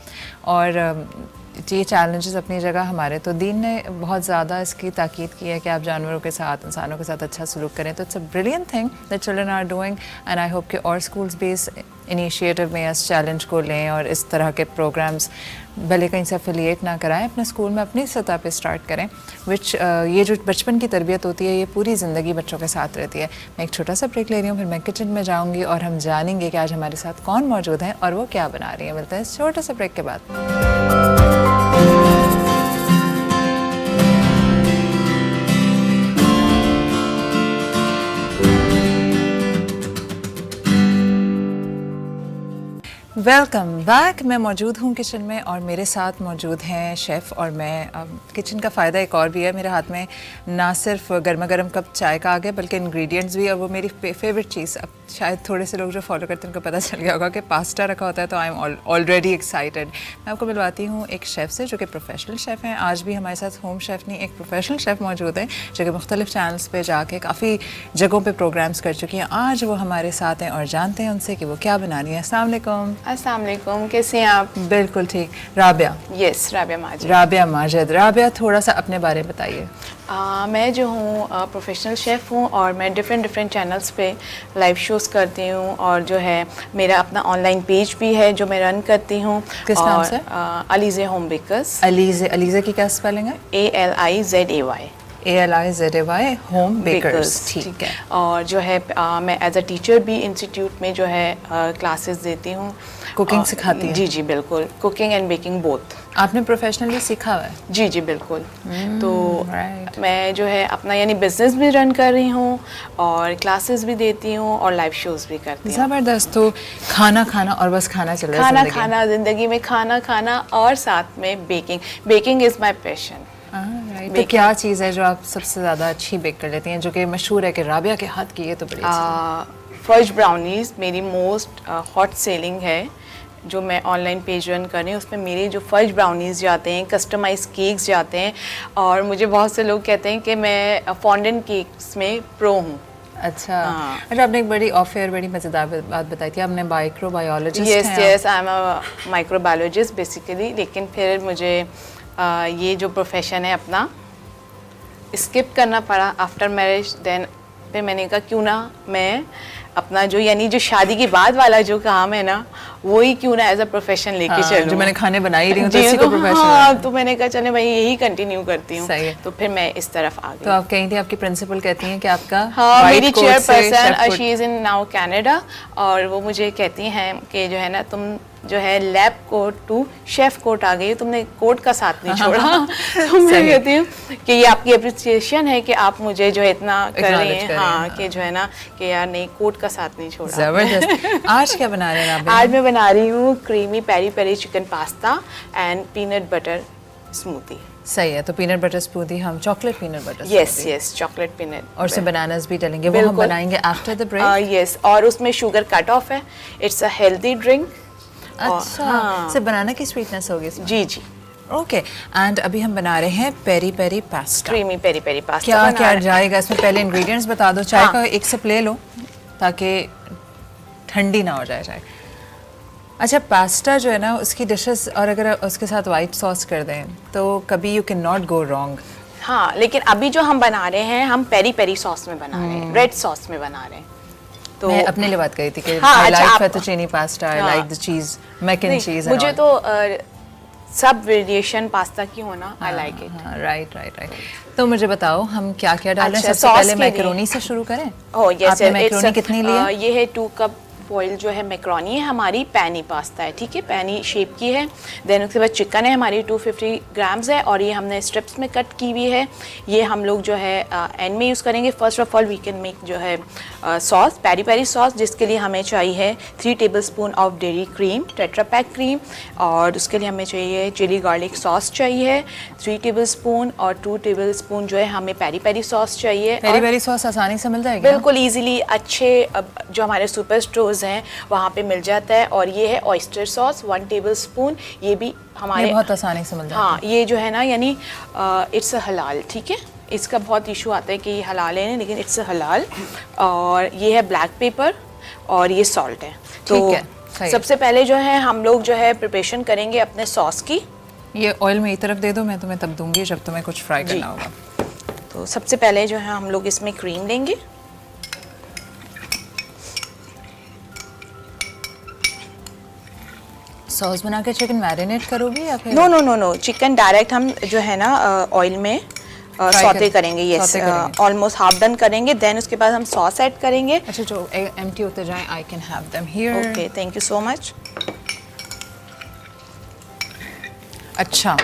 और ये चैलेंजेस अपनी जगह हमारे तो दीन ने बहुत ज़्यादा इसकी ताकीद की है कि आप जानवरों के साथ, इंसानों के साथ अच्छा सलूक करें. तो it's a brilliant thing that children are doing, and I hope कि और स्कूल्स भी इस इनिशिएटिव में इस चैलेंज को लें और इस तरह के प्रोग्राम्स भले कहीं से एफिलिएट ना कराएं, अपने स्कूल में अपनी सतह पे स्टार्ट करें. विच ये जो बचपन की तरबियत होती है ये पूरी ज़िंदगी बच्चों के साथ रहती है. मैं एक छोटा सा ब्रेक ले रही हूँ, फिर मैं किचन में जाऊँगी और हम जानेंगे कि आज हमारे साथ कौन मौजूद हैं और वो क्या बना रही हैं. मिलते हैं इस छोटे से ब्रेक के बाद. Welcome back. मैं मौजूद हूँ किचन में और मेरे साथ मौजूद हैं शेफ़. और मैं किचन का फ़ायदा एक और भी है, मेरे हाथ में ना सिर्फ गर्मा गर्म कप चाय का आ गया बल्कि इंग्रेडिएंट्स भी. और वो मेरी फेवरेट चीज़, अब शायद थोड़े से लोग जो फॉलो करते हैं उनको पता चल गया होगा कि पास्ता रखा होता है, तो आई एम ऑलरेडी एक्साइटेड. मैं आपको मिलवाती हूँ एक शेफ़ से जो कि प्रोफेशनल शेफ़ हैं. आज भी हमारे साथ होम शेफ़ नहीं, एक प्रोफेशनल शेफ़ मौजूद हैं जो कि मुख्तलिफ चैनल्स पर जाके काफ़ी जगहों पर प्रोग्राम्स कर चुकी हैं. आज वो हमारे साथ हैं और जानते हैं उनसे कि वो क्या बनानी है. अस्सलाम वालेकुम. अस्सलाम वालेकुम, कैसे हैं आप? बिल्कुल ठीक. राबिया. यस, राबिया माजिद. राबिया माजिद. राबिया, थोड़ा सा अपने बारे में बताइए. मैं जो हूँ प्रोफेशनल शेफ़ हूँ और मैं डिफरेंट चैनल्स पे लाइव शोज़ करती हूँ. और जो है मेरा अपना ऑनलाइन पेज भी है जो मैं रन करती हूँ. किस नाम से? Alizay home bakers. अलीज़े. अलीज़े की क्या स्पेलिंग है? ALIZAY. ALIZAY home bakers. ठीक है. और जो है मैं एज अ टीचर भी इंस्टीट्यूट में जो है क्लासेस देती हूँ. कुकिंग सिखाती हैं? जी जी बिल्कुल, कुकिंग एंड बेकिंग बोथ. आपने प्रोफेशनली सीखा हुआ है? जी जी बिल्कुल. तो right. मैं जो है अपना यानी बिजनेस भी रन कर रही हूँ और क्लासेस भी देती हूँ और लाइव शोज़ भी करती हूँ. ज़बरदस्त. तो खाना खाना और बस खाना चल रहा है खाना ज़िंदगी? खाना, ज़िंदगी में खाना खाना और साथ में baking. Baking is my passion. Right. तो क्या चीज़ है जो आप सबसे ज़्यादा अच्छी बेक कर लेती हैं, जो कि मशहूर है कि राबिया के हाथ की ये तो बड़ी अच्छी फर्ज ब्राउनीज़ मेरी मोस्ट हॉट सेलिंग है, जो मैं ऑनलाइन पेज रन कर रही हूँ। उसमें मेरे जो फर्ज ब्राउनीज़ जाते हैं, कस्टमाइज केक्स जाते हैं, और मुझे बहुत से लोग कहते हैं कि मैं फॉन्डेंट केक्स में प्रो हूँ। अच्छा। हाँ। अच्छा, आपने एक बड़ी ऑफेयर बड़ी मज़ेदार बात बताई थी, आपने माइक्रोबायोलॉजिस्ट हैं आप। Yes I am a microbiologist basically, लेकिन फिर मुझे ये जो प्रोफेशन है अपना स्किप करना पड़ा आफ्टर मैरिज। देन फिर मैंने कहा क्यों ना मैं अपना जो यानी जो शादी के बाद वाला जो काम है ना, वही क्यों ना एज अ प्रोफेशन लेके हाँ, चलूं। जो मैंने खाने बनाई रही हूँ तो जी, इसी को प्रोफेशन। हाँ, तो मैंने कहा चले भाई यही कंटिन्यू करती हूँ। सही है। तो फिर मैं इस तरफ आ गई। तो आप कहीं थी, आपकी प्रिंसिपल कहती हैं कि आपका हाँ, white मेरी coat से chairperson chef coat- she is in now Canada, और वो मुझे कहती हैं कि जो है ना तुम जो है lab coat to chef coat आ गई, तुमने कोट का साथ नहीं छोड़ा। तो मैं कहती हूँ कि ये आपकी अप्रिसिएशन है कि आप मुझे जो है इतना कर रही हैं। हाँ, कि जो है ना कि यार नहीं, कोट का साथ नहीं छोड़ा। जबरदस्त। आज क्या बना रहे हैं आप? आज मैं बना रही हूँ creamy peri peri chicken pasta and peanut butter smoothie. सही है, तो पीनट बटर स्मूदी, हम chocolate peanut butter yes chocolate peanut, और उसमें बनानास भी डालेंगे, वो हम बिल्कुल। बनाएंगे आफ्टर द ब्रेक। यस, और उसमें शुगर कट ऑफ है। It's a healthy drink. अच्छा, हाँ। सिर्फ बनाना की स्वीटनेस होगी इसमें। जी जी, ओके, एंड अभी हम बना रहे हैं peri peri pasta. Creamy peri peri pasta क्या बना क्या रहे हैं। जाएगा इसमें? पहले इंग्रेडिएंट्स बता दो। चाय हाँ। का एक सिप ले लो ताकि ठंडी ना हो जाए चाय। अच्छा, पास्ता जो है ना उसकी डिशेस, और अगर उसके साथ वाइट सॉस कर दें तो कभी you can not go wrong. हाँ, लेकिन अभी जो हम बना रहे हैं, हम पेरी पेरी सॉस में बना रहे हैं, रेड सॉस में बना रहे हैं। तो मैं अपने लिए बात कही थी कि हाँ, आई अच्छा, लाइक आप- फेटोचीनी पास्ता, आई हाँ। लाइक द चीज, मैक एंड नहीं, चीज। मुझे तो सब वेरिएशन पास्ता की होना आई लाइक इट। राइट। तो मुझे बताओ हम क्या क्या डाल रहे हैं। अच्छा, सबसे sauce पहले के लिए- मैकरोनी से शुरू करें। ओह यस, आपने मैकरोनी कितनी ली है? ये है 2 कप बॉयल जो है मैक्रोनी है हमारी, पैनी पास्ता है, ठीक है, पैनी शेप की है। देन उसके बाद चिकन है हमारी 250 ग्राम्स है, और ये हमने स्ट्रिप्स में कट की हुई है। ये हम लोग जो है एंड में यूज़ करेंगे। First of all we can make जो है सॉस, पेरी पेरी सॉस, जिसके लिए हमें चाहिए है 3 tablespoon of dairy cream, tetra pack cream, और उसके लिए हमें चाहिए चिली गार्लिक सॉस चाहिए 3 टेबलस्पून, और 2 टेबलस्पून जो है हमें पेरी पेरी सॉस चाहिए। पेरी और पेरी सॉस आसानी से मिल जाएगी? बिल्कुल इजीली अच्छे जो हमारे सुपर स्टोर्स हैं वहाँ पे मिल जाता है। और ये है ऑयस्टर सॉस 1 टेबलस्पून, ये भी हमारे ये बहुत आसानी से मिल जाता है। हाँ, ये जो है ना यानी इट्स अ हलाल, ठीक है। इसका बहुत इशू आता है कि ये हलाल है, लेकिन इट्स अ हलाल। और ये है ब्लैक पेपर, और ये सॉल्ट है। तो ठीक है, सही है। सबसे पहले जो है हम लोग जो है प्रिपरेशन करेंगे अपने सॉस की। ये ऑयल मेरी तरफ दे दो, मैं तुम्हें तब दूंगी जब तुम्हें कुछ फ्राई जी। करना होगा। तो सबसे पहले जो है हम लोग इसमें क्रीम लेंगे। सॉस बना के चिकन मैरिनेट करोगी या फिर? नो, चिकन डायरेक्ट हम जो है ना ऑयल में सौते करेंगे। यस, सौते करेंगे। ऑलमोस्ट हाफ डन करेंगे। देन उसके बाद हम सॉस ऐड करेंगे। अच्छा, जो एम्प्टी होते जाएं, I can have them here. Okay, thank you so much. अच्छा,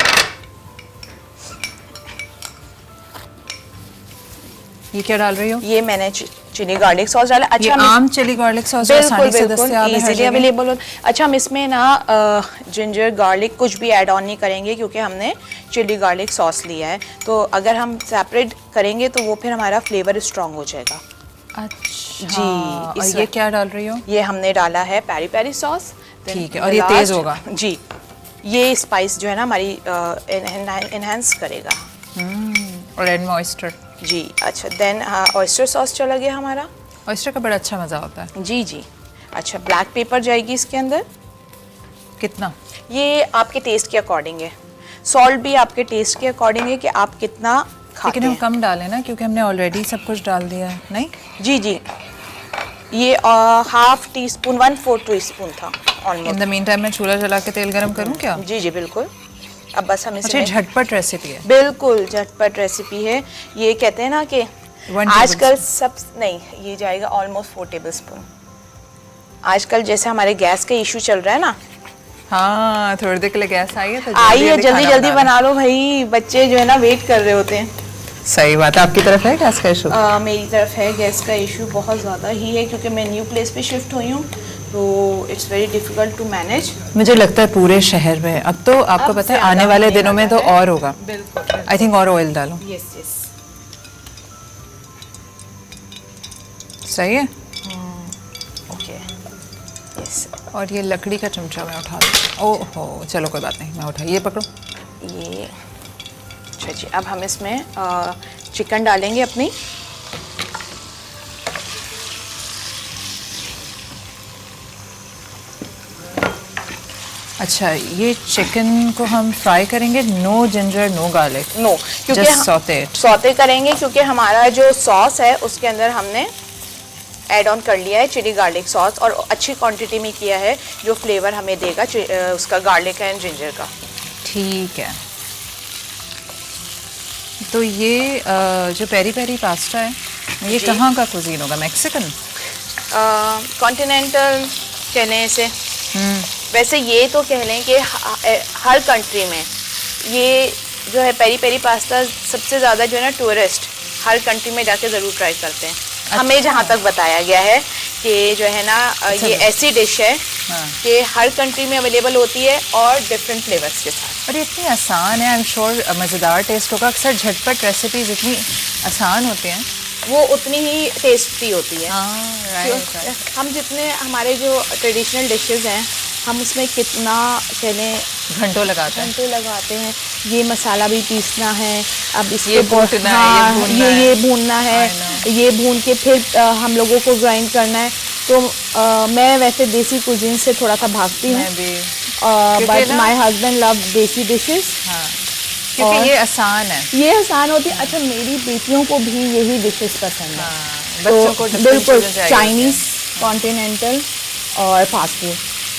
ये क्या डाल रही हो? ये मैंने चिली गार्लिक सॉस डाला। ये अच्छा, आम चिली गार्लिक सॉस जो बिल्कुल आसानी से बिल्कुल दस्तयाब है हर इजीली जगह। अवेलेबल हो। अच्छा, हम इसमें ना जिंजर गार्लिक कुछ भी ऐड ऑन नहीं करेंगे, क्योंकि हमने चिली गार्लिक सॉस लिया है। तो अगर हम सेपरेट करेंगे तो वो फिर हमारा फ्लेवर स्ट्रॉन्ग हो जाएगा। अच्छा जी, और इस ये वक्त- क्या डाल रही हो? ये हमने डाला है पेरी पेरी सॉस। Then ठीक है, the और ये तेज last- होगा? जी, ये स्पाइस जो है ना हमारी एनहेंस करेगा। और एंड में ऑयस्टर। जी, अच्छा, देन ऑयस्टर सॉस चला गया हमारा। ऑयस्टर का बड़ा अच्छा मज़ा होता है। जी जी, अच्छा, ब्लैक पेपर जाएगी इसके अंदर। कितना? ये आपके टेस्ट के अकॉर्डिंग है। सॉल्ट भी आपके टेस्ट के अकॉर्डिंग है कि आप कितना खाते लेकिन हम हैं। कम डालें ना, क्योंकि हमने ऑलरेडी सब कुछ डाल दिया है। नहीं, जी जी, ये हाफ टी स्पून 1/4 टीस्पून था in almost. The mean time मैं चूल्हा जला के तेल गरम करूं क्या? जी जी बिल्कुल। अब बस हम अच्छा, इसमें झटपट रेसिपी है। बिल्कुल झटपट रेसिपी है। ये कहते हैं ना कि 1 आजकल सब नहीं, ये जाएगा ऑलमोस्ट 4 टेबलस्पून। आजकल जैसे हमारे गैस का इशू चल रहा है ना, हाँ, थोड़ी देर के लिए गैस आई है तो आइए जल्दी खाना जल्दी बना लो भाई, बच्चे जो है ना वेट कर रहे होते हैं। सही बात है। आपकी तरफ है गैस का इशू? मेरी तरफ है गैस का इशू बहुत ज़्यादा ही है, क्योंकि मैं न्यू प्लेस पे शिफ्ट हुई हूँ। तो it's very difficult to manage. मुझे लगता है पूरे शहर में अब तो आपको अब पता है ज़्यादा आने वाले होने दिनों में लगा तो है। और होगा। बिल्कुल आई थिंक और ऑयल डालो। यस यस सही है। Okay yes. और ये लकड़ी का चमचा मैं उठा लूँ। ओहो चलो कोई बात नहीं, मैं उठा, ये पकड़ो। ये अच्छा जी, अब हम इसमें चिकन डालेंगे अपनी। अच्छा ये चिकन को हम फ्राई करेंगे, no ginger no garlic, no, क्योंकि Just saute it. सौते करेंगे क्योंकि हमारा जो सॉस है उसके अंदर हमने ऐड ऑन कर लिया है चिली गार्लिक सॉस, और अच्छी क्वांटिटी में किया है जो फ्लेवर हमें देगा उसका गार्लिक एंड जिंजर का। ठीक है। तो ये जो पेरी पेरी पास्ता है ये जी। कहाँ का कुजीन होगा? मैक्सिकन? कॉन्टिनेंटल कह लें इसे। वैसे ये तो कह लें कि हर कंट्री में ये जो है पेरी पेरी पास्ता सबसे ज़्यादा जो है ना टूरिस्ट हर कंट्री में जाके ज़रूर ट्राई करते हैं। हमें जहाँ तक बताया गया है कि जो है ना ये ऐसी डिश है हाँ। कि हर कंट्री में अवेलेबल होती है और डिफरेंट फ्लेवर्स के साथ। और ये इतनी आसान है, आई एम श्योर मज़ेदार टेस्ट होगा। अक्सर झटपट रेसिपीज इतनी आसान होती हैं, वो उतनी ही टेस्टी होती है। राइट। हम जितने हमारे जो ट्रेडिशनल डिशेस हैं हम उसमें कितना चलें घंटों लगाते हैं। घंटों लगाते हैं। ये मसाला भी पीसना है, अब ये इसको भूनना है, हाँ, ये भूनना है। ये भूनना है, I ये भून के फिर हम लोगों को ग्राइंड करना है। तो मैं वैसे देसी कुजीन से थोड़ा सा भागती हूँ, मैं भी, बट क्योंकि ना- माय हस्बैंड लव देसी डिशेस। हाँ क्योंकि और- ये आसान है। ये आसान होती है। अच्छा मेरी बेटियों को भी यही डिशेस पसंद है। बच्चों को different बिल्कुल चीज़ें चाहिए चाइनीज, कॉन्टिनेंटल और फास्ट फूड।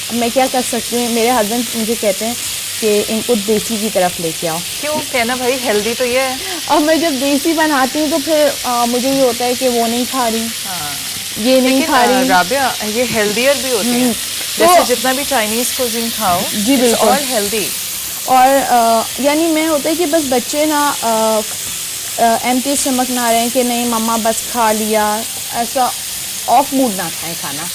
अब मैं क्या कर सकती हूँ, मेरे हस्बैंड मुझे कहते हैं कि इनको देसी की तरफ लेके आओ। क्यों कहना भाई, हेल्दी तो ये है। और मैं जब देसी बनाती हूँ तो फिर मुझे ये होता है कि वो नहीं खा रही, ये नहीं लेकिन खा रही। राबिया ये हेल्दियर भी होती है। तो- जैसे जितना भी चाइनीज कुजीन खाओ, जी, बिल्कुल। All healthy. और यानी मैं होता है कि बस बच्चे ना एम्प्टी स्टमक ना रहें कि नहीं मम्मा बस खा लिया, ऐसा ऑफ मूड ना खाएं खाना।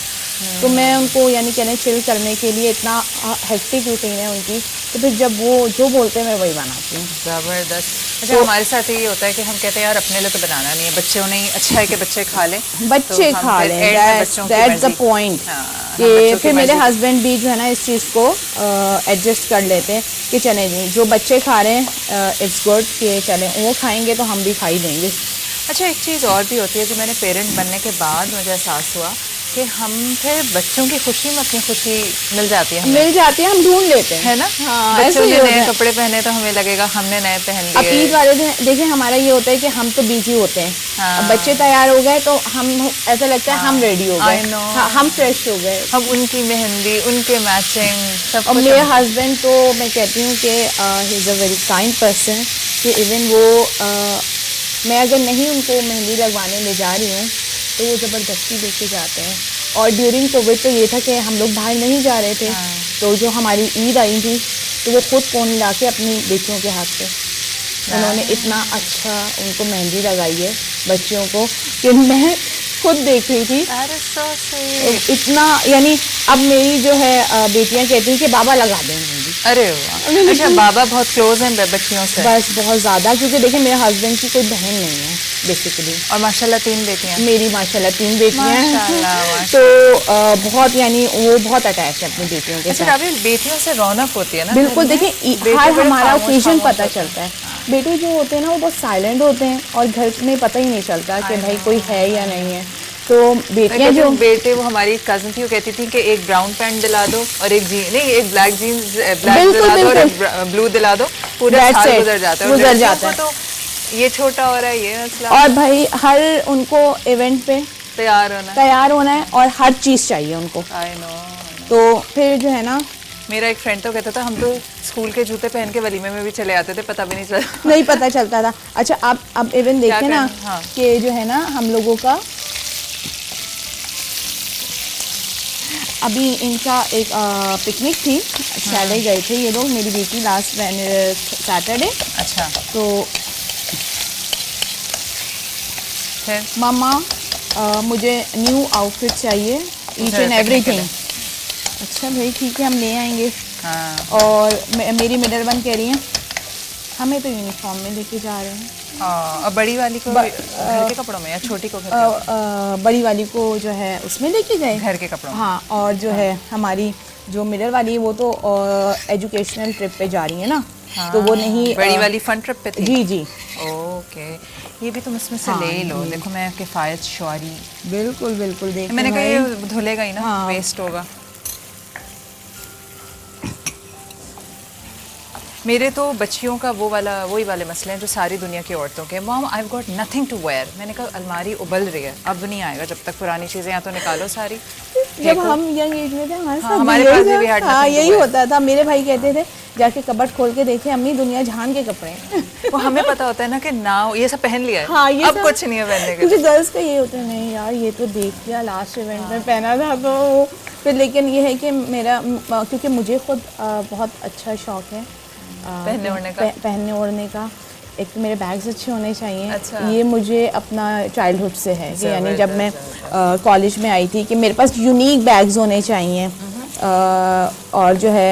तो मैं उनको यानी कहने चिल करने के लिए इतना हेक्टिक रूटीन है उनकी, तो फिर जब वो जो बोलते हैं मैं वही बनाती हूँ। जबरदस्त। अच्छा हमारे साथ ये होता है कि हम कहते हैं यार अपने लिए तो बनाना नहीं है, बच्चों नहीं, अच्छा है कि बच्चे खा लें। बच्चे तो हम खा फिर लें, end में बच्चों की दैट्स द मर्जी। पॉइंट। हाँ, हम कि बच्चों की फिर मेरे मर्जी- हस्बैंड भी जो है ना इस चीज़ को एडजस्ट कर लेते हैं कि चले जी जो बच्चे खा रहे हैं इट्स गुड कि चलें वो खाएंगे तो हम भी खा ही देंगे। अच्छा एक चीज़ और भी होती है जो मैंने पेरेंट बनने के बाद मुझे एहसास हुआ कि हम फिर बच्चों की खुशी में अपनी खुशी मिल जाती है हमें, मिल जाती है, हम ढूंढ लेते हैं, है ना? हाँ, ऐसे बच्चों ही ने होता नए है। कपड़े पहने तो हमें लगेगा हमने नए पहन अब ईद लिए। वाले दिन देखिए हमारा ये होता है कि हम तो बिजी होते हैं, हाँ। अब बच्चे तैयार हो गए तो हम ऐसा लगता है हम रेडी हो I गए, know। हाँ, हम फ्रेश हो गए। हम उनकी मेहंदी, उनके मैचिंग सब और कुछ मेरे हम- हस्बैंड तो मैं कहती हूँ कि he is a very kind person कि इवन वो मैं अगर नहीं उनको मेहंदी लगवाने ले जा रही हूँ तो वो ज़बरदस्ती लेके जाते हैं। और ड्यूरिंग कोविड तो ये था कि हम लोग बाहर नहीं जा रहे थे, तो जो हमारी ईद आई थी तो वो खुद फ़ोन ला के अपनी बेटियों के हाथ पे उन्होंने इतना अच्छा उनको मेहंदी लगाई है बच्चियों को कि मैं खुद देख रही थी। That is so sweet। इतना यानी अब मेरी जो है बेटियां कहती हैं कि बाबा लगा दें मेहंदी। अरे वाह। अच्छा बाबा बहुत क्लोज हैं बच्चियों से? बस बहुत ज़्यादा, क्योंकि देखिए मेरे हस्बैंड की कोई बहन नहीं है बेसिकली, और माशाल्लाह 3 बेटियां। मेरी माशाल्लाह 3 बेटियां हैं। माशाल्लाह, तो बहुत यानी वो बहुत अटैच है अपनी बेटियों के अच्छा साथ। राबी बेटियों से रौनक होती है ना? बिल्कुल, घर में? देखिए बेटे हर बड़े हमारा खामोश ओकेजन खामोश पता होते हैं। चलता है। बेटे जो होते हैं ना वो बहुत साइलेंट होते हैं और घर में पता ही नहीं चलता कि भाई कोई है या नहीं है। तो बेटियां जो बेटे, वो हमारी कजन थी, वो कहती थी कि एक ब्राउन पैंट दिला दो और एक एक ब्लैक जीन्स ब्लैक बिल्कुल, दिला दो और बिल्कुल। एक ब्लू दिला दो, पूरा That's साल it, गुजर जाता है। गुजर और लड़कियों जाता है। को तो ये छोटा हो रहा है, ये मसला, और भाई हर उनको इवेंट पे तैयार होना है। और हर चीज़ चाहिए उनको। I know. तो फिर जो है ना मेरा एक फ्रेंड तो कहता था हम तो स्कूल के जूते पहन के वलीमे में भी चले आते थे, पता भी नहीं चलता। नहीं पता चलता था। अच्छा आप अब इवन क्या देखिए ना करना? हाँ। कि जो है ना हम लोगों का अभी इनका एक पिकनिक थी, चले गए थे ये लोग, मेरी बेटी लास्ट सैटरडे। अच्छा तो फिर मामा मुझे न्यू आउटफिट चाहिए, ईच उसे एंड रखने के एवरीथिंग। लिए। अच्छा भाई ठीक है, हम ले आएंगे। हाँ। और मेरी मिडल वन कह रही हैं हमें तो यूनिफॉर्म में लेके जा रहे हैं। और बड़ी वाली को घर के कपड़ों में या छोटी को घर के? बड़ी वाली को जो है उसमें लेके गए, घर के कपड़ों में। हाँ, और जो है हमारी जो मिडल वाली है वो तो एजुकेशनल ट्रिप पे जा रही है ना, तो वो नहीं। बड़ी वाली फन ट्रिप पे थी? जी जी। ओके, ये भी तुम इसमें से हाँ, ले ही लो। देखो मैं किफ़ायत शौरी, बिल्कुल बिल्कुल। देख मैंने कहा ये धुलेगा ही ना, हाँ। वेस्ट होगा। मेरे तो बच्चियों का वही वाले मसले हैं जो सारी दुनिया की औरतों के। Mom I have got nothing to wear. मैंने कहा अलमारी उबल रही है, अब नहीं आएगा जब तक पुरानी चीज़ें या तो निकालो सारी। जब हम यंग एज में थे हमारे साथ हमारे भी पास यही भी था। had हाँ, nothing to यही wear। होता था। मेरे भाई कहते थे जाके कबर्ड खोल के देखे अम्मी दुनिया जहान के कपड़े हैं। वो हमें पता होता है ना कि नाउ ये सब पहन लिया है, हाँ, ये अब सब- कुछ नहीं है पहनने के क्योंकि लिए। गर्ल्स का ये होता है नहीं यार ये तो देख लिया लास्ट इवेंट में पहना था तो फिर। लेकिन ये है कि मेरा क्योंकि मुझे खुद बहुत अच्छा शौक है पहनने ओढ़ने का? पहनने ओढ़ने का। एक तो मेरे बैग्स अच्छे होने चाहिए। अच्छा। ये मुझे अपना चाइल्डहुड से है कि यानी जब मैं कॉलेज में आई थी कि मेरे पास यूनिक बैग्स होने चाहिए। और जो है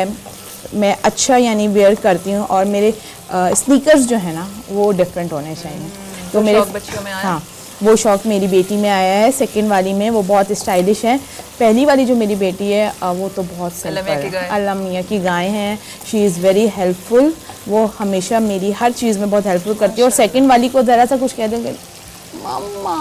मैं अच्छा यानी वेयर करती हूँ और मेरे स्नीकर्स जो है ना वो डिफरेंट होने चाहिए। तो मेरे शौक बच्चियों में आया? हाँ, वो शौक मेरी बेटी में आया है। सेकंड वाली में वो बहुत स्टाइलिश है। पहली वाली जो मेरी बेटी है वो तो बहुत सिंपल है। अल्लाह मियाँ की गाय हैं। She is very helpful. वो हमेशा मेरी हर चीज़ में बहुत हेल्पफुल करती है। और सेकंड वाली को ज़रा सा कुछ कह देंगे मम्मा।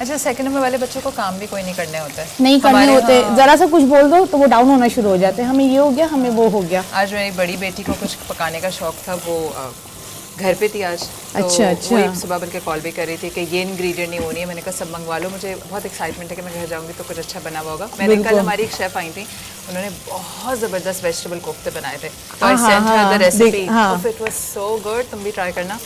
अच्छा, सेकंड नंबर वाले बच्चों को काम भी कोई नहीं करने होता है? नहीं करने हमारे होते, यहाँ- ज़रा सा कुछ बोल दो तो वो डाउन होना शुरू हो जाते हैं। हमें ये हो गया, हमें वो हो गया। आज मेरी बड़ी बेटी को कुछ पकाने का शौक था, वो घर पे थी आज। तो अच्छा, अच्छा। वो एक सुबह बल्कि कॉल भी कर रही थी कि ये इंग्रेडिएंट नहीं होनी है। मैंने कहा सब मंगवा लो, मुझे बहुत एक्साइटमेंट है कि मैं घर जाऊंगी तो कुछ अच्छा बना हुआ होगा। मैंने कल हमारी एक शेफ़ आई थी, उन्होंने बहुत ज़बरदस्त वेजिटेबल कोफ्ते बनाए थे, तो I sent her the recipe. It was so good, तुम भी ट्राई करना,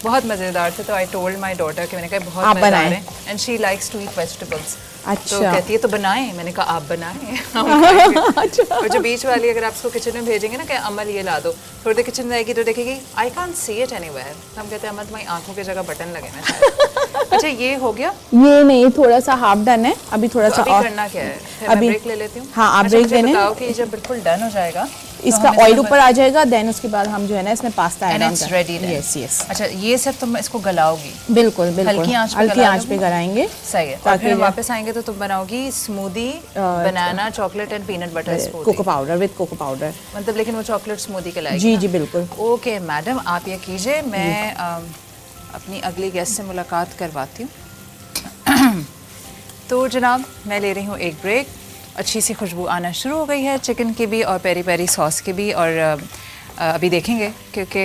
बहुत मज़ेदार थे। तो आई टोल्ड माय डॉटर कि मैंने कहा बहुत मज़ेदार है and she likes to eat vegetables. अच्छा। तो कहती है तो बनाएं। मैंने कहा आप बनाएं, हम खाएंगे। अच्छा। और जो बीच वाली अगर आप उसको किचन में भेजेंगे ना कि अमल ये ला दो, थोड़ी देर किचन में आएगी तो देखेगी I can't see it anywhere. हम कहते हैं अमल तुम्हारी आंखों की जगह बटन लगे ना शायद। अच्छा, ये हो गया? ये नहीं, थोड़ा सा हाफ डन है अभी, थोड़ा तो सा अभी और करना क्या है? फिर अभी- मैं ब्रेक ले लेती हूँ। हाँ, आप अच्छा, ब्रेक मुझे लेने। बताओ कि जब बिल्कुल डन हो जाएगा तो इसका हम ऑयल इसमें ऊपर आ जाएगा, देन उसके बाद हम जो है ना इसमें pasta add and on it's करें। ready then? यस यस, अच्छा, ये सिर्फ तुम इसको गलाओगी? बिल्कुल बिल्कुल हल्की आंच पे हल्की गला आंच लो। पे गलाएंगे। सही है। और ताकि फिर हम जो- वापस आएंगे तो तुम बनाओगी smoothie, banana, chocolate and peanut butter smoothie. Cocoa powder with cocoa powder. मतलब लेकिन वो चॉकलेट स्मूदी कहलाएगी जी ना? जी बिल्कुल। ओके मैडम, आप ये कीजिए, मैं अपनी अगली गेस्ट से मुलाकात करवाती हूँ। तो जनाब, मैं ले रही हूँ एक ब्रेक। अच्छी सी खुशबू आना शुरू हो गई है चिकन की भी और पेरी पेरी सॉस की भी, और अभी देखेंगे क्योंकि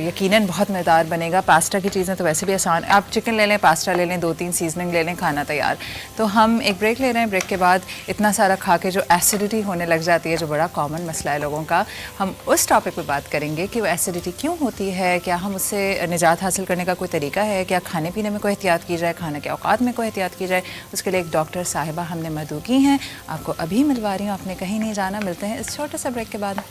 यकीनन बहुत मज़ेदार बनेगा। पास्ता की चीज़ें तो वैसे भी आसान, आप चिकन ले लें, पास्ता ले लें, 2-3 सीजनिंग ले लें, खाना तैयार। तो हम एक ब्रेक ले रहे हैं। ब्रेक के बाद इतना सारा खा के जो एसिडिटी होने लग जाती है, जो बड़ा कॉमन मसला है लोगों का, हम उस टॉपिक पे बात करेंगे कि वो एसिडिटी क्यों होती है, क्या हम उससे निजात हासिल करने का कोई तरीका है, क्या खाने पीने में कोई एहतियात की जाए, खाने के औकात में कोई एहतियात की जाए। उसके लिए एक डॉक्टर साहिबा हमने मदऊ की हैं, आपको अभी मिलवा रही हूँ, आपने कहीं नहीं जाना। मिलते हैं इस छोटे से ब्रेक के बाद।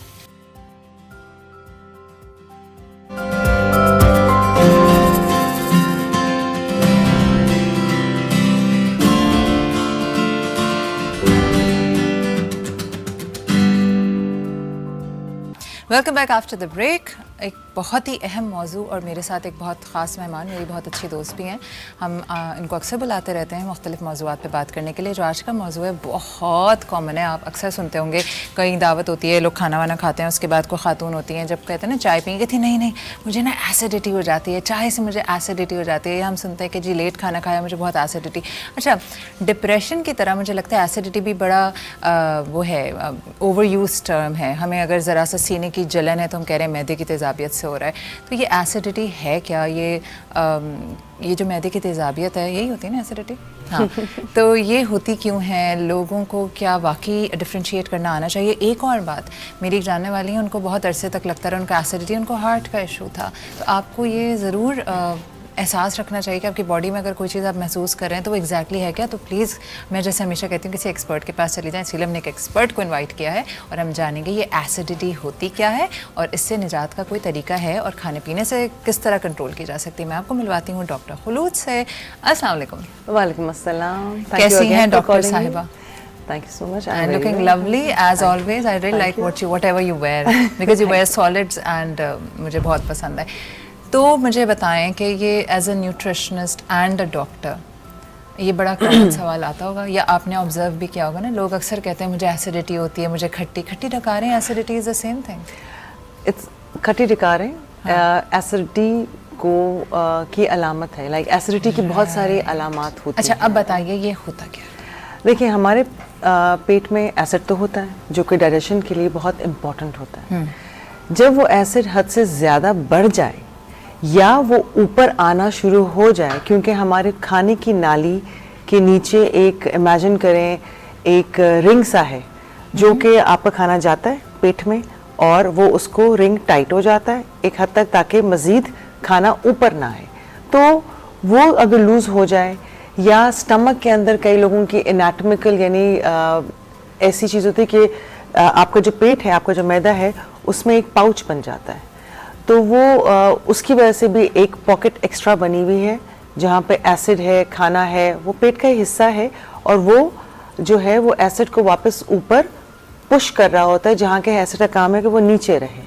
Welcome back after the break. एक बहुत ही अहम मौजू और मेरे साथ एक बहुत ख़ास मेहमान, मेरी बहुत अच्छी दोस्त भी हैं। हम इनको अक्सर बुलाते रहते हैं मुख्तलिफ मौज़ूआत पे बात करने के लिए। जो आज का मौजू है बहुत कॉमन है, आप अक्सर सुनते होंगे, कहीं दावत होती है, लोग खाना वाना खाते हैं, उसके बाद कोई खातून होती हैं, जब कहते हैं ना चाय पियेंगे थी, नहीं मुझे ना एसिडिटी हो जाती है, चाय से मुझे एसिडिटी हो जाती है। या हम सुनते हैं कि जी लेट खाना खाया, मुझे बहुत एसिडिटी। अच्छा, डिप्रेशन की तरह मुझे लगता है एसिडिटी भी बड़ा वो है, ओवर यूज टर्म है। हमें अगर ज़रा सा सीने की जलन है तो हम कह रहे हैं मैदे की तेज़ाबियत से हो रहा है। तो ये एसिडिटी है क्या? ये जो मैदे की तेज़ाबियत है यही होती है ना एसिडिटी? हाँ। तो ये होती क्यों है? लोगों को क्या वाकई डिफ्रेंशिएट करना आना चाहिए? एक और बात, मेरी एक जानने वाली है, उनको बहुत अरसे तक लगता रहा उनका एसिडिटी, उनको हार्ट का इशू था। तो आपको ये ज़रूर एहसास रखना चाहिए कि आपकी बॉडी में अगर कोई चीज़ आप महसूस कर रहे हैं तो वो एग्जैक्टली है क्या। तो प्लीज़, मैं जैसे हमेशा कहती हूँ, किसी एक्सपर्ट के पास चली जाएं। इसलिए हमने एक एक्सपर्ट को इनवाइट किया है और हम जानेंगे ये एसिडिटी होती क्या है और इससे निजात का कोई तरीका है और खाने पीने से किस तरह कंट्रोल की जा सकती है। मैं आपको मिलवाती हूँ डॉक्टर खुलूद से। अस्सलाम वालेकुम। वालेकुम अस्सलाम। कैसी हैं डॉक्टर साहिबा? Thank you so much. And looking lovely as always. I really like whatever you wear because you wear solids and मुझे बहुत पसंद है. तो मुझे बताएं कि ये as a nutritionist and a doctor ये बड़ा कॉमन सवाल आता होगा या आपने ऑब्जर्व भी किया होगा ना, लोग अक्सर कहते हैं मुझे एसिडिटी होती है, मुझे खट्टी डकारें. Acidity is the same thing. It's खट्टी डकारें एसिडिटी को की अलामत है. लाइक एसिडिटी की बहुत सारी अलामत होती हैं. अच्छा, अब बताइए ये होता क्या है? देखिए, हमारे पेट में एसिड तो होता है जो कि डाइजेशन के लिए बहुत इम्पोर्टेंट होता है. जब वो एसिड हद से ज़्यादा बढ़ जाए या वो ऊपर आना शुरू हो जाए, क्योंकि हमारे खाने की नाली के नीचे एक इमेजिन करें एक रिंग सा है जो कि आपका खाना जाता है पेट में और वो उसको रिंग टाइट हो जाता है एक हद तक ताकि मज़ीद खाना ऊपर ना आए. तो वो अगर लूज़ हो जाए या स्टमक के अंदर कई लोगों की एनाटॉमिकल यानी ऐसी चीज़ होती है कि आपका जो पेट है, आपका जो मैदा है, उसमें एक पाउच बन जाता है. तो वो उसकी वजह से भी एक पॉकेट एक्स्ट्रा बनी हुई है जहाँ पे एसिड है, खाना है, वो पेट का ही हिस्सा है और वो जो है वो एसिड को वापस ऊपर पुश कर रहा होता है. जहाँ के एसिड का काम है कि वो नीचे रहे,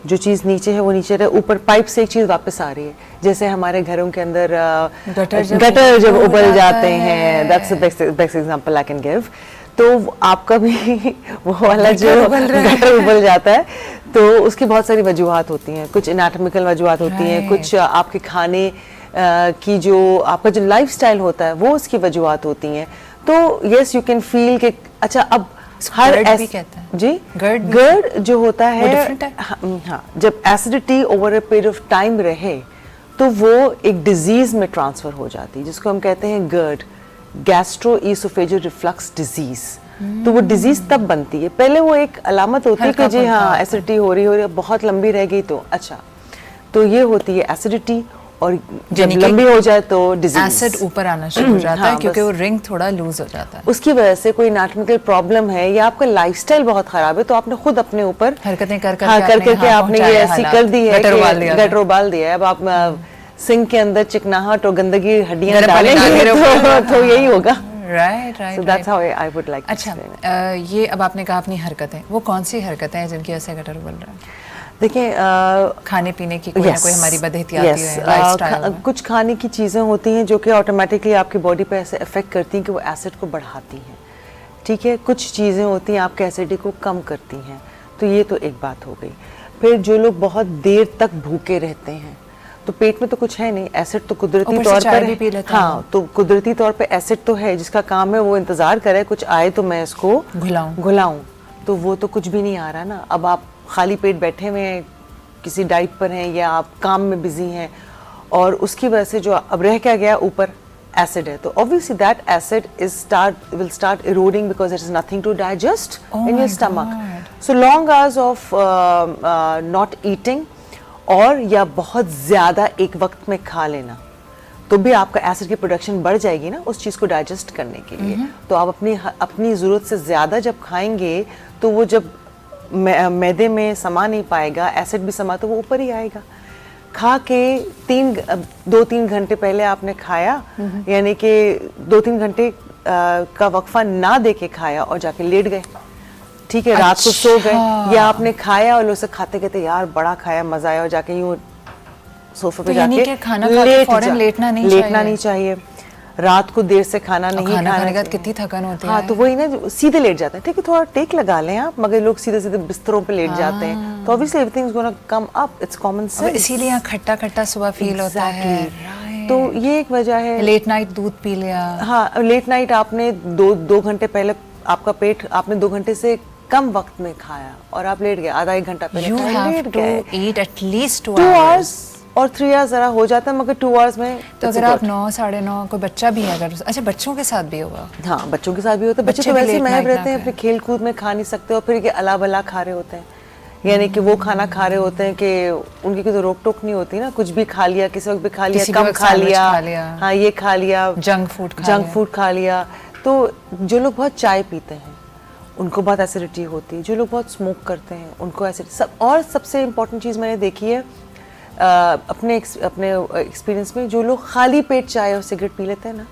जो चीज़ नीचे है वो नीचे रहे, ऊपर पाइप से एक चीज़ वापस आ रही है. जैसे हमारे घरों के अंदर गटर जब उबल जाते हैं, that's the best example I can give. तो आपका भी वो वाला जो गटर उबल जाता है तो उसकी बहुत सारी वजूहात होती हैं. कुछ एनाटॉमिकल वजूहात होती हैं, कुछ आपके खाने की जो आपका जो लाइफस्टाइल होता है वो उसकी वजूहात होती हैं. तो यस यू कैन फील कि अच्छा अब हर भी कहते हैं जी गर्ड जो होता है हाँ, जब acidity over a period of time रहे तो वो एक डिजीज में ट्रांसफर हो जाती है जिसको हम कहते हैं गर्ड, गैस्ट्रोइसोफेजियल रिफ्लक्स डिजीज. तो वो डिजीज तब बनती है. पहले वो एक अलामत होती है कि जी हाँ एसिडिटी हो रही है, बहुत लंबी रह गई तो अच्छा, तो ये होती है एसिडिटी. और जब लंबी हो जाए तो डिजीज, एसिड ऊपर आना शुरू हो जाता है क्योंकि वो रिंग थोड़ा लूज हो जाता है. उसकी वजह से कोई एनाटॉमिकल प्रॉब्लम है या आपका लाइफस्टाइल बहुत खराब है तो आपने खुद अपने ऊपर हरकतें कर आपने ये ऐसी कर दी है कि गटर उबाल दिया है. अब आप सिंक के अंदर चिकनाहट और गंदगी हड्डियां डालेंगे तो यही होगा. Right. So that's how I would like to अच्छा, explain it. ये अब आपने कहा अपनी हरकतें, वो कौन सी हरकतें हैं जिनकी वजह से गटर उबल रहा है? देखिए खाने पीने की कोई ना कोई हमारी बदहतियाती है, लाइफस्टाइल कुछ खाने की चीज़ें होती हैं जो कि ऑटोमेटिकली आपकी बॉडी पे ऐसे इफेक्ट करती हैं कि वो एसिड को बढ़ाती हैं. ठीक है, कुछ चीज़ें होती हैं आपके एसिडिटी को कम करती हैं. तो ये तो एक बात हो गई. फिर जो लोग बहुत देर तक भूखे रहते हैं तो पेट में तो कुछ है नहीं, एसिड तो कुदरती तौर पर हाँ, तो कुदरती तौर पे एसिड तो है जिसका काम है वो इंतज़ार करे कुछ आए तो मैं इसको घुलाऊं. तो वो तो कुछ भी नहीं आ रहा ना. अब आप खाली पेट बैठे हुए हैं, किसी डाइट पर हैं या आप काम में बिजी हैं और उसकी वजह से जो अब रह क्या गया ऊपर एसिड है. तो obviously that acid will start eroding because it is nothing to digest in your stomach. So long hours of not eating और या बहुत ज़्यादा एक वक्त में खा लेना तो भी आपका एसिड की प्रोडक्शन बढ़ जाएगी ना उस चीज़ को डाइजेस्ट करने के लिए. तो आप अपनी ज़रूरत से ज़्यादा जब खाएंगे तो वो जब मैदे में समा नहीं पाएगा, एसिड भी समा तो वो ऊपर ही आएगा. खा के 2-3 घंटे पहले आपने खाया यानी कि 2-3 घंटे का वक्फा ना दे के खाया और जाके लेट गए. ठीक है, रात को सो गए या आपने खाया और उसे खाते खाते यार बड़ा खाया मजा आया और जाके यूं सोफे पे जाके खाना फौरन लेटना नहीं चाहिए. रात को देर से खाना नहीं खाने का कितनी थकन होती है. हाँ, तो वही ना सीधे लेट जाते हैं. ठीक है, थोड़ा टेक लगा लें आप, मगर लोग सीधे सीधे बिस्तरों पे लेट जाते हैं तो obviously everything is gonna come up. It's common sense. इसीलिए खट्टा सुबह फील होता है. तो ये एक वजह है. लेट नाइट दूध पी लिया. हाँ, लेट नाइट आपने 2 घंटे पहले आपका पेट आपने 2 घंटे से कम वक्त में खाया और आप लेट गए आधा 1 घंटा पहले. You have to eat at least 2 hours और 3 hours जरा हो जाता है मगर 2 hours में. तो अगर आप 9, 9:30 कोई बच्चा भी है अगर, अच्छा बच्चों के साथ भी होगा. हाँ, बच्चों के साथ भी होता है. बच्चे तो वैसे महव रहते हैं, अपने खेल कूद में खा नहीं सकते और फिर ये अला बला खा रहे होते हैं. यानी कि वो खाना खा रहे होते हैं कि उनकी कोई रोक टोक नहीं होती ना. कुछ भी खा लिया, किसी वक्त भी खा लिया, कम खा लिया, हाँ ये खा लिया, जंक फूड खा लिया. तो जो लोग बहुत चाय पीते हैं उनको बहुत एसिडिटी होती है. जो लोग बहुत स्मोक करते हैं उनको एसिडिटी. और सबसे इम्पोर्टेंट चीज़ मैंने देखी है अपने एक्सपीरियंस में, जो लोग खाली पेट चाय और सिगरेट पी लेते हैं ना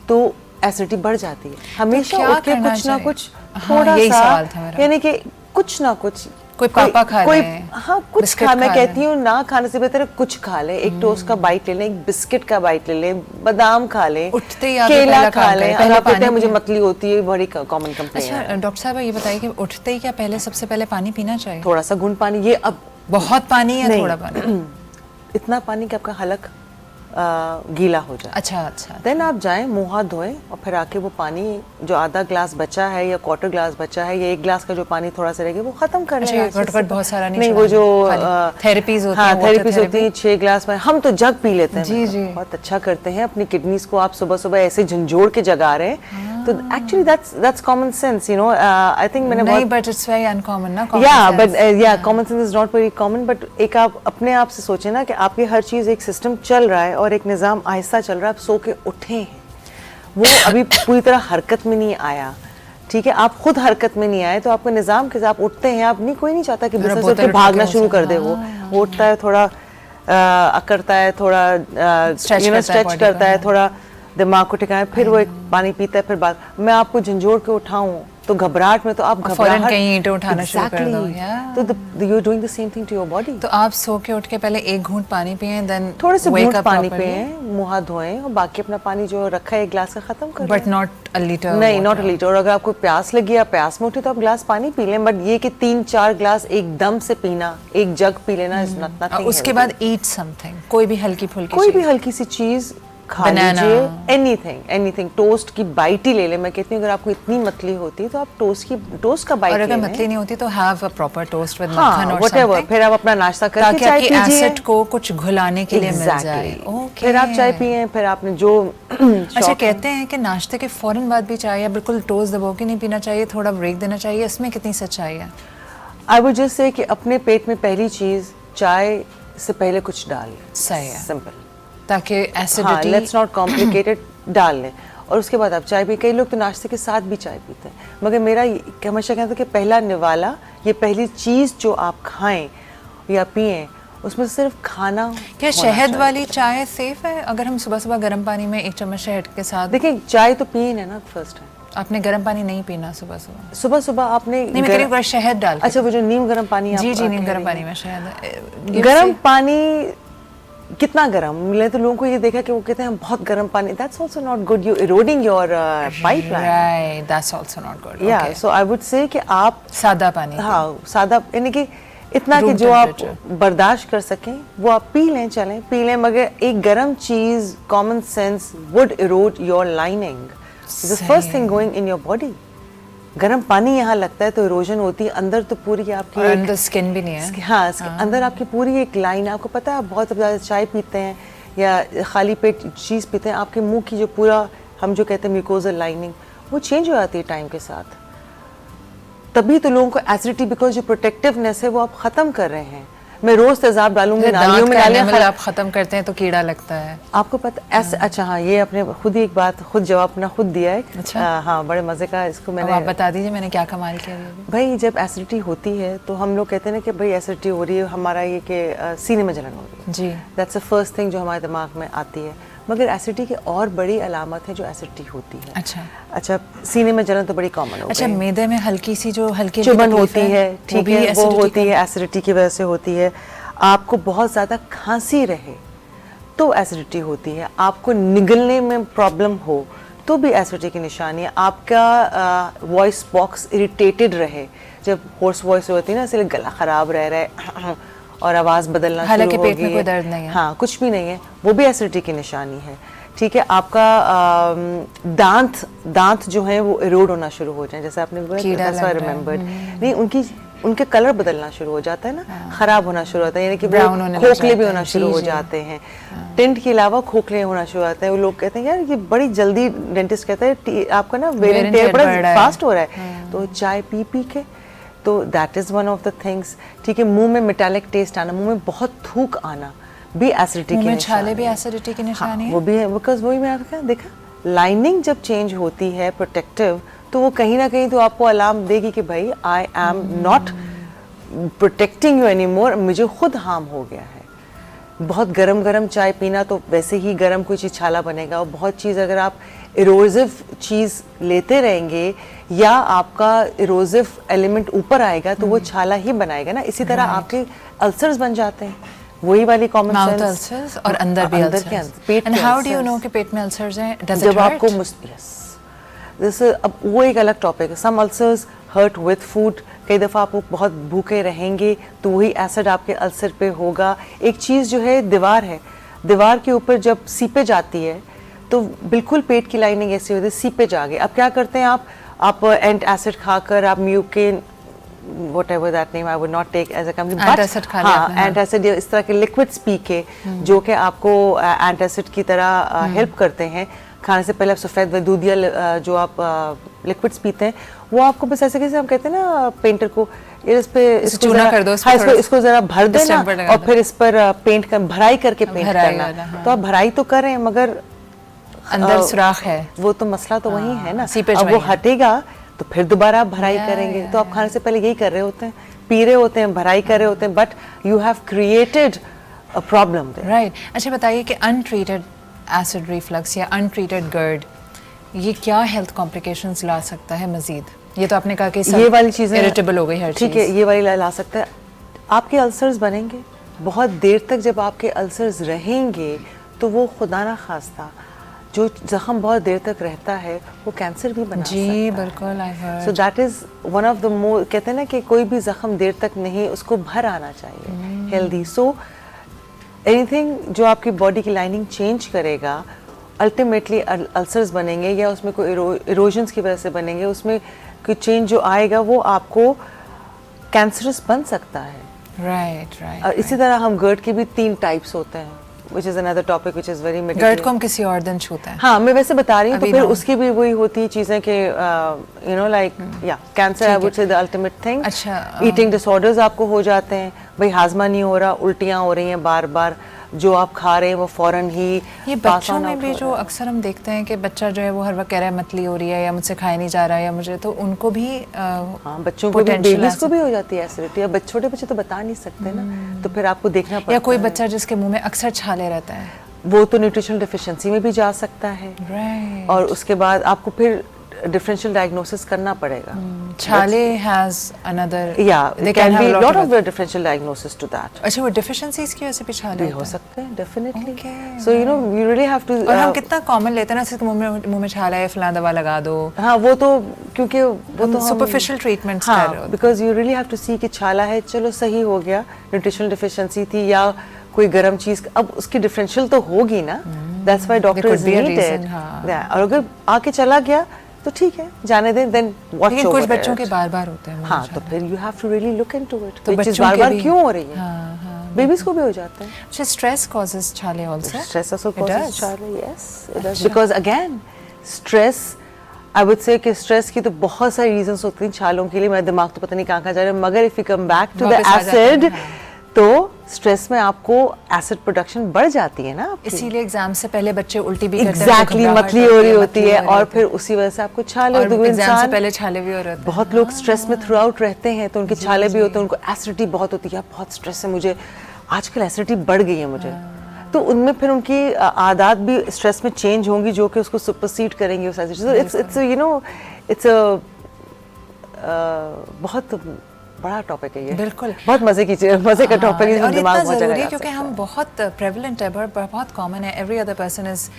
तो एसिडिटी बढ़ जाती है। हमेशा क्या उठ के करना कुछ ना चाहिए? कुछ हाँ, थोड़ा यही सा, सवाल था मेरा। यानी कि कुछ ना कुछ, कोई पापा खा लें, हाँ कुछ बिस्किट खा, मैं खा कहती लें। हूँ ना खाने से बेहतर है कुछ खा ले, एक टोस्ट का बाइट ले ले, एक बिस्किट का बाइट ले ले, बादाम खा ले, उठते ही आप ये केला पहला खा काम ले। करें, अगर पहले आप कहते हैं पानी मुझे पिएं। मतली होती है, बड़ी कॉमन कंप्लेंट अच्छा है। डॉक्टर साहब ये बताइए कि उठते ही क्या पहले सबसे पहले पानी पीना चाहिए? थोड़ा सा गुण पानी, ये अब बहुत पानी या नहीं। थोड़ा पानी? इतना पानी कि आपका हलक गीला हो जाए। अच्छा अच्छा। देन आप जाएं, मुंह हाथ धोएं और फिर आके वो पानी जो आधा ग्लास बचा है या क्वार्टर ग्लास बचा है या एक ग्लास का जो पानी थोड़ा सा रह गया वो खत्म कर अच्छा, लें। ये घट-घट बहुत सारा नहीं वो जो खाली थेरेपीज होती हाँ, हैं, water थेरेपीज होती हैं, therapy। 6 ग्लास में हम तो जग पी लेते हैं। जी, मतलब जी। बहुत अच्छा करते हैं, अपनी किडनीज को आप सुबह सुबह ऐसे झंझोड़ के जगा रहे हैं। तो actually that's common sense, you know. I think मैंने नहीं बहुत बट इट्स वेरी अनकॉमन ना common sense is not very common, but एक आप अपने आप से सोचें ना कि आपकी हर चीज़ एक सिस्टम चल रहा है और एक निज़ाम आहिस्ता चल रहा है। आप सो के उठे हैं, वो अभी पूरी तरह हरकत में नहीं आया, ठीक है, आप खुद हरकत में नहीं आए, तो आपका निज़ाम के आप उठते हैं, आप नहीं, कोई नहीं चाहता कि बिस्तर से उठ के भागना शुरू कर दे। वो उठता है, थोड़ा अकड़ता है, थोड़ा स्ट्रेच करता है, थोड़ा दिमाग को टिकाए, फिर वो एक पानी पीता है, फिर बाद मैं आपको झंझोड़ के उठाऊं तो घबराहट में तो आप फौरन कहीं ईंटें उठाना शुरू कर दो। तो you are doing the same thing to your body. तो आप सो के उठ के पहले एक घूंट पानी पिएं, देन थोड़े से घूंट पानी पिएं, मुंह हाथ धोएं और बाकी अपना पानी जो रखा है एक गिलास का खत्म कर बट नॉट अ लीटर। नहीं, नॉट अ लीटर। और अगर आपको प्यास लगी या प्यास में उठी तो आप गिलास पानी पी लें, बट ये कि 3-4 गिलास एकदम से पीना, एक जग पी लेना इज नॉट नथिंग। उसके बाद ईट समथिंग, कोई भी हल्की फुल्की कोई भी हल्की सी चीज खा लीजिए, एनीथिंग। टोस्ट की बाइट ही ले ले। मैं कहती हूँ अगर आपको इतनी मतली होती है तो आप टोस्ट का बाइट और ले अगर लें। मतली नहीं होती तो have a proper toast with हाँ, मक्खन और whatever, समथिंग, फिर आप अपना नाश्ता करके ताकि चाय आपकी पीजिए। एसिड को कुछ घुलाने के लिए मिल जाए। Exactly. फिर आप चाय पिए, फिर आपने जो अच्छा, कहते हैं कि नाश्ते के फौरन बाद भी चाय या बिल्कुल टोस्ट दबो के नहीं पीना चाहिए, थोड़ा ब्रेक देना चाहिए, इसमें कितनी सच्चाई है? आई वुड जस्ट से कि अपने पेट में पहली चीज चाय से पहले कुछ डाल लें। सही है। सिंपल, ताकि हाँ, एसिडिटी लेट्स नॉट कॉम्प्लिकेटेड, डाल लें और उसके बाद आप चाय पी। कई लोग तो नाश्ते के साथ भी चाय पीते हैं, मगर मेरा हमेशा कहता है कि पहला निवाला, ये पहली चीज़ जो आप खाएं या पिएं, उसमें सिर्फ खाना। क्या शहद वाली चाय सेफ है? अगर हम सुबह सुबह गर्म पानी में 1 चम्मच शहद के साथ, देखिए चाय तो पिए ना फर्स्ट टाइम, आपने गर्म पानी नहीं पीना सुबह सुबह। सुबह सुबह आपने नहीं, मैं कह रही हूँ शहद डाल के। अच्छा, वो जो नीम गर्म पानी जी आप जी, नीम कह गर्म रही पानी हैं। में शहद। गर्म पानी कितना गर्म मिले तो लोगों को ये देखा कि वो कहते हैं बहुत गर्म पानी, that's also not good, you eroding your pipeline. Right, that's also not good. या सो आई वुड से कि आप सादा पानी, हाँ सादा, यानी कि इतना कि Room जो आप temperature। बर्दाश्त कर सकें वो आप पी लें, चलें पी लें, मगर एक गर्म चीज, common sense would Erode your lining, the first thing going in your body. गर्म पानी यहाँ लगता है तो इरोजन होती है, अंदर तो पूरी आपकी और अंदर स्किन भी नहीं है। हाँ, अंदर आपकी पूरी एक लाइन, आपको पता है आप बहुत ज़्यादा चाय पीते हैं या खाली पेट चीज़ पीते हैं, आपके मुंह की जो पूरा हम जो कहते हैं म्यूकोजल लाइनिंग वो चेंज हो जाती है टाइम के साथ। तभी तो लोगों को एसिडिटी, बिकॉज जो प्रोटेक्टिवनेस है वो आप ख़त्म कर रहे हैं। मैं रोज़ तेजाब डालूंगी नालियों में, नालियाँ आप खत्म करते हैं तो कीड़ा लगता है, आपको पता ऐसे। अच्छा हाँ, ये आपने खुद ही एक बात, खुद जवाब अपना खुद दिया है। अच्छा। हाँ, बड़े मज़े का, इसको अब मैंने, आप बता दीजिए मैंने क्या कमाल किया अभी। भाई जब एसिडिटी होती है तो हम लोग कहते हैं ना कि भाई एसिडिटी हो रही है, हमारा ये कि सीने में जलन हो रही है, जी, दैट्स द फर्स्ट थिंग जो हमारे दिमाग में आती है। मगर एसिडिटी की और बड़ी अलामत है जो एसिडिटी होती है। अच्छा, सीने में जलन तो बड़ी कॉमन हो गई। अच्छा, मैदे में हल्की सी जो हल्की चुभन होती है, ठीक है, वो होती है, एसिडिटी की वजह से होती है। आपको बहुत ज़्यादा खांसी रहे तो एसिडिटी होती है, आपको निगलने में प्रॉब्लम हो तो भी एसिडिटी की निशानी है। आपका वॉइस बॉक्स इरिटेटेड रहे, जब होर्स वॉइस होती है ना, इसलिए गला ख़राब रह रहा है और आवाज़ बदलना शुरू हालांकि होगी, पेट में कोई दर्द नहीं है, हाँ कुछ भी नहीं है, वो भी एसिडिटी की निशानी है, ठीक है। आपका दांत जो है वो इरोड होना शुरू हो जाए, जैसे आपने रिमेम्बर्ड नहीं, उनके कलर बदलना शुरू हो जाता है ना, खराब होना शुरू होता है, यानी कि खोखले भी होना शुरू हो जाते हैं। टिंट के अलावा खोखले होना शुरू होता है। वो लोग कहते हैं यार ये बड़ी जल्दी, डेंटिस्ट कहता है आपका ना वेयर एंड टेयर बड़ा फास्ट हो रहा है, तो चाय पी पी के, तो that is one of the things, ठीक है। मुंह में मेटालिक टेस्ट आना, मुंह में बहुत थूक आना भी एसिडिटी की निशानी है। भी एसिडिटी की निशानी है, वो भी है, बिकॉज वही मैं आपको देखा, लाइनिंग जब चेंज होती है प्रोटेक्टिव, तो वो कहीं ना कहीं तो आपको अलार्म देगी कि भाई I am not protecting you any more, मुझे खुद हार्म हो गया है। बहुत गरम गरम चाय पीना तो वैसे ही गरम कोई चीज़ छाला बनेगा, और बहुत चीज़ अगर आप इरोसिव चीज़ लेते रहेंगे या आपका इरोसिव एलिमेंट ऊपर आएगा तो वो छाला ही बनाएगा ना। इसी तरह आपके अल्सर्स बन जाते हैं, वही वाली कॉमन माउथ सेंस। अल्सर्स और अंदर भी अंदर के अल्सर्स। पेट एंड के how do you ulcers। Know कि पेट में अल्सर्स हैं? डज इट जब आपको हर्ट? यस जैसे अब वो एक अलग टॉपिक है। सम अल्सर्स हर्ट विद फूड, कई दफ़ा आप बहुत भूखे रहेंगे तो वही एसिड आपके अल्सर पे होगा। एक चीज़ जो है दीवार है, दीवार के ऊपर जब सीपेज आती है तो बिल्कुल पेट की लाइनिंग ऐसी होती है, सीपेज आ गए। अब क्या करते हैं आप एंट एसिड खाकर आप mucin whatever that name I would not take as a company, Antacid खा लिया आपने, हाँ। एंटासिड इस तरह के लिक्विड्स पी के जो कि आपको एंटासिड की तरह हेल्प करते हैं। खाने से पहले आप सफ़ेद व दूधिया जो आप लिक्विड्स पीते हैं वो आपको बस ऐसे कैसे हम कहते हैं ना पेंटर को इस पे इसको चूना जरा कर दो, इस पे हाँ, थोड़ा इसको जरा भर देना distemper लगा और दो। फिर इस पर पेंट कर भराई करके पेंट भराई करना। वाला, हाँ। तो आप भराई तो कर रहे हैं मगर अंदर सुराख है। वो तो मसला तो वही है ना। सीपेज अब वो वही है। हटेगा तो फिर दोबारा आप भराई करेंगे। तो आप खाने से पहले यही कर रहे होते हैं, पी रहे होते हैं, भराई कर रहे होते हैं, but you have created a problem there. Right. अच्छा बताइए कि अनट्रीटेड एसिड रिफ्लक्स या अनट्रीटेड GERD ये क्या हेल्थ कॉम्प्लिकेशंस ला सकता है मजीद? ये तो आपने कहा कि ये वाली चीजें इरिटेबल हो गई हर चीज। ठीक है, ये वाली ला सकता है। आपके अल्सर्स बनेंगे बहुत देर तक। जब आपके अल्सर्स रहेंगे तो वो खुदा ना खास्ता जो जख्म बहुत देर तक रहता है वो कैंसर भी बना सकता है। जी बिल्कुल, I heard. So that is one of the more, कहते हैं ना कि कोई भी जख्म देर तक नहीं उसको भर आना चाहिए हेल्दी। सो एनीथिंग जो आपकी बॉडी की लाइनिंग चेंज करेगा अल्टीमेटली अल्सर्स बनेंगे या उसमें कोई इरोजन्स की वजह से बनेंगे, उसमें कोई चेंज जो आएगा वो आपको कैंसरस बन सकता है। Right right. और इसी तरह हम GERD के भी 3 टाइप्स होते हैं, which is another topic which is very medical। GERD को हम किसी और दिन छूते हैं। हाँ मैं वैसे बता रही हूँ। तो अभी फिर ना। उसकी भी वही होती है चीज़ें कि यू नो लाइक या cancer I would say the ultimate thing. अच्छा, ईटिंग डिसऑर्डर्स आपको हो जाते हैं, भाई हाजमा नहीं हो रहा, उल्टियाँ हो रही हैं बार बार, जो आप खा रहे हैं वो फौरन ही ये pass बच्चों on में out भी हो जो रहा है। अक्सर हम देखते हैं कि बच्चा जो है वो हर वक्त कह रहा है मतली हो रही है या मुझसे खाया नहीं जा रहा है या मुझे, तो उनको भी हाँ बच्चों को भी, potential बेबीज को ऐसे- भी हो जाती है एसिडिटी। अब छोटे बच्चे तो बता नहीं सकते ना, तो फिर आपको देखना पड़ता या कोई है। बच्चा जिसके मुंह में अक्सर छाले रहता है। वो तो न्यूट्रिशनल डिफिशिएंसी में भी जा सकता है। राइट। और उसके बाद आपको फिर डिफरेंशियल डायग्नोसिस करना पड़ेगा। छाले हैज अनदर या they can have be a lot lot of of differential diagnosis to that. अच्छा वो डिफिशिएंसीज की वजह से भी छाले भी हो होते हैं? सकते हैं definitely. Okay, so you know you really have to. और हम कितना कॉमन लेते हैं ना, सिर्फ मुंह में छाला है फलां दवा लगा दो। हाँ वो तो क्योंकि वो तो सुपरफिशियल ट्रीटमेंट्स कर रहे हाँ होते because you really have to see कि छाला है, चलो सही हो गया, न्यूट्रिशनल डिफिशिएंसी थी या कोई गर्म चीज, अब उसकी डिफरेंशियल तो होगी ना। That's why doctor could is be a needed. reason, हाँ। और अगर आके चला गया तो ठीक है, जाने दें, देन वॉच लेकिन कुछ बच्चों के बार बार होते हैं मुंह में हाँ तो छाले। फिर you have to really look into it. तो तो चीज बच्चों बार के बार भी- क्यों हो रही है? हाँ हाँ। बेबीज को भी हो जाता है। अच्छा स्ट्रेस कॉजेस छाले also? Stress also It causes does? chale, yes, it does. Because again, stress, I would say कि stress की तो बहुत सारी reasons होती हैं छालों के लिए। मेरा दिमाग तो पता नहीं कहाँ जा रहा है, मगर if you come back to the वापस आ जाते हैं, acid, हाँ। तो स्ट्रेस में आपको एसिड प्रोडक्शन बढ़ जाती है ना आपकी। इसीलिए एग्जाम से पहले बच्चे उल्टी भी करते हैं, एग्जैक्टली घबराहट मतली हो रही होती मतली है हो रही और होती फिर उसी वजह से आपको छाले और होते हुए एग्जाम से इंसान। पहले छाले भी हो रहे होते हैं। बहुत लोग स्ट्रेस में थ्रू आउट रहते हैं तो उनके छाले भी होते हैं, उनको एसिडिटी बहुत होती है, बहुत स्ट्रेस है मुझे, आजकल एसिडिटी बढ़ गई है मुझे। तो उनमें फिर उनकी आदत भी स्ट्रेस में चेंज होंगी जो कि उसको सुपरसीड करेंगे उस acidity. It's you know it's a बहुत बड़ा टॉपिक है ये। बिल्कुल। बहुत मजे का टॉपिक है, और दिमाग इतना बहुत ज़रूरी जगह है क्योंकि हम बहुत प्रेवलेंट है, बहुत कॉमन है, every other person is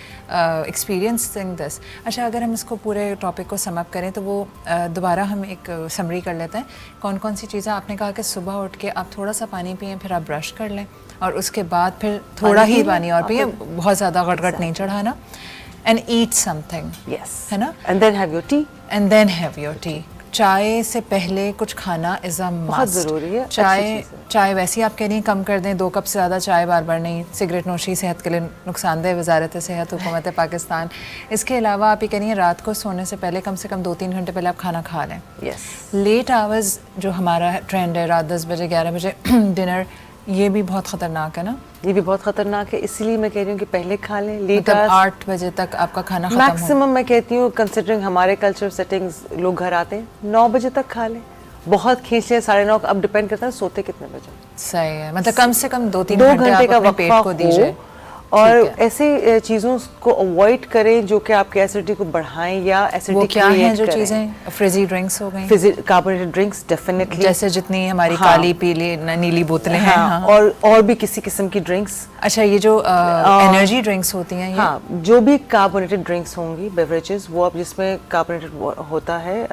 experiencing this. अच्छा अगर हम इसको पूरे टॉपिक को सम अप करें तो वो दोबारा हम एक समरी कर लेते हैं। कौन कौन सी चीज़ें आपने कहा कि सुबह उठ के आप थोड़ा सा पानी पिएं, फिर आप ब्रश कर लें और उसके बाद फिर थोड़ा ही पानी और पिएं, बहुत ज़्यादा गट नहीं चढ़ाना, एंड ईट समथिंग, यस है ना, and then have your tea. And then have your tea. चाय से पहले कुछ खाना इज़ अ मस्ट। बहुत ज़रूरी है, अच्छी चाय चीज़ है। चाय वैसे ही आप कह रही हैं कम कर दें, 2 कप से ज़्यादा चाय बार बार नहीं। सिगरेट नोशी सेहत के लिए नुकसानदेह, वजारत सेहत, हुकूमत पाकिस्तान। इसके अलावा आप ये कह रही हैं रात को सोने से पहले कम से कम 2-3 घंटे पहले आप खाना खा लें। यस लेट आवर्स जो हमारा ट्रेंड है, रात 10 बजे 11 बजे डिनर, ये भी बहुत ख़तरनाक है ना। ये भी बहुत खतरनाक है, इसीलिए मैं कह रही हूँ कि पहले खा लें। लेट मतलब 8 बजे तक आपका खाना खत्म हो। मैक्सिमम मैं कहती हूँ कंसिडरिंग हमारे कल्चर सेटिंग्स, लोग घर आते हैं 9 बजे तक खा लें, बहुत खींच लें 9:30। अब डिपेंड करता है सोते कितने बजे। सही है, मतलब कम से कम 2-3 2 घंटे घंटे आप का अपने पेट को वक्फा दीजिए। हो और ठीक है। ऐसे चीज़ों को अवॉइड करें जो कि आपके एसिडिटी को बढ़ाएं या वो एसिडिटी क्या हैं जो करें। चीज़ें? फ्रिजी ड्रिंक्स हो गई, कार्बोनेटेड ड्रिंक्स डेफिनेटली, जैसे जितनी हमारी हाँ। काली पीली नीली बोतलें हैं। हाँ, हाँ। और भी किसी किस्म की ड्रिंक्स। अच्छा, ये जो एनर्जी ड्रिंक्स होती हैं ये? हाँ, जो भी कार्बोनेटेड ड्रिंक्स होंगी, बेवरेजेस, वो आप जिसमें कार्बोनेटेड होता है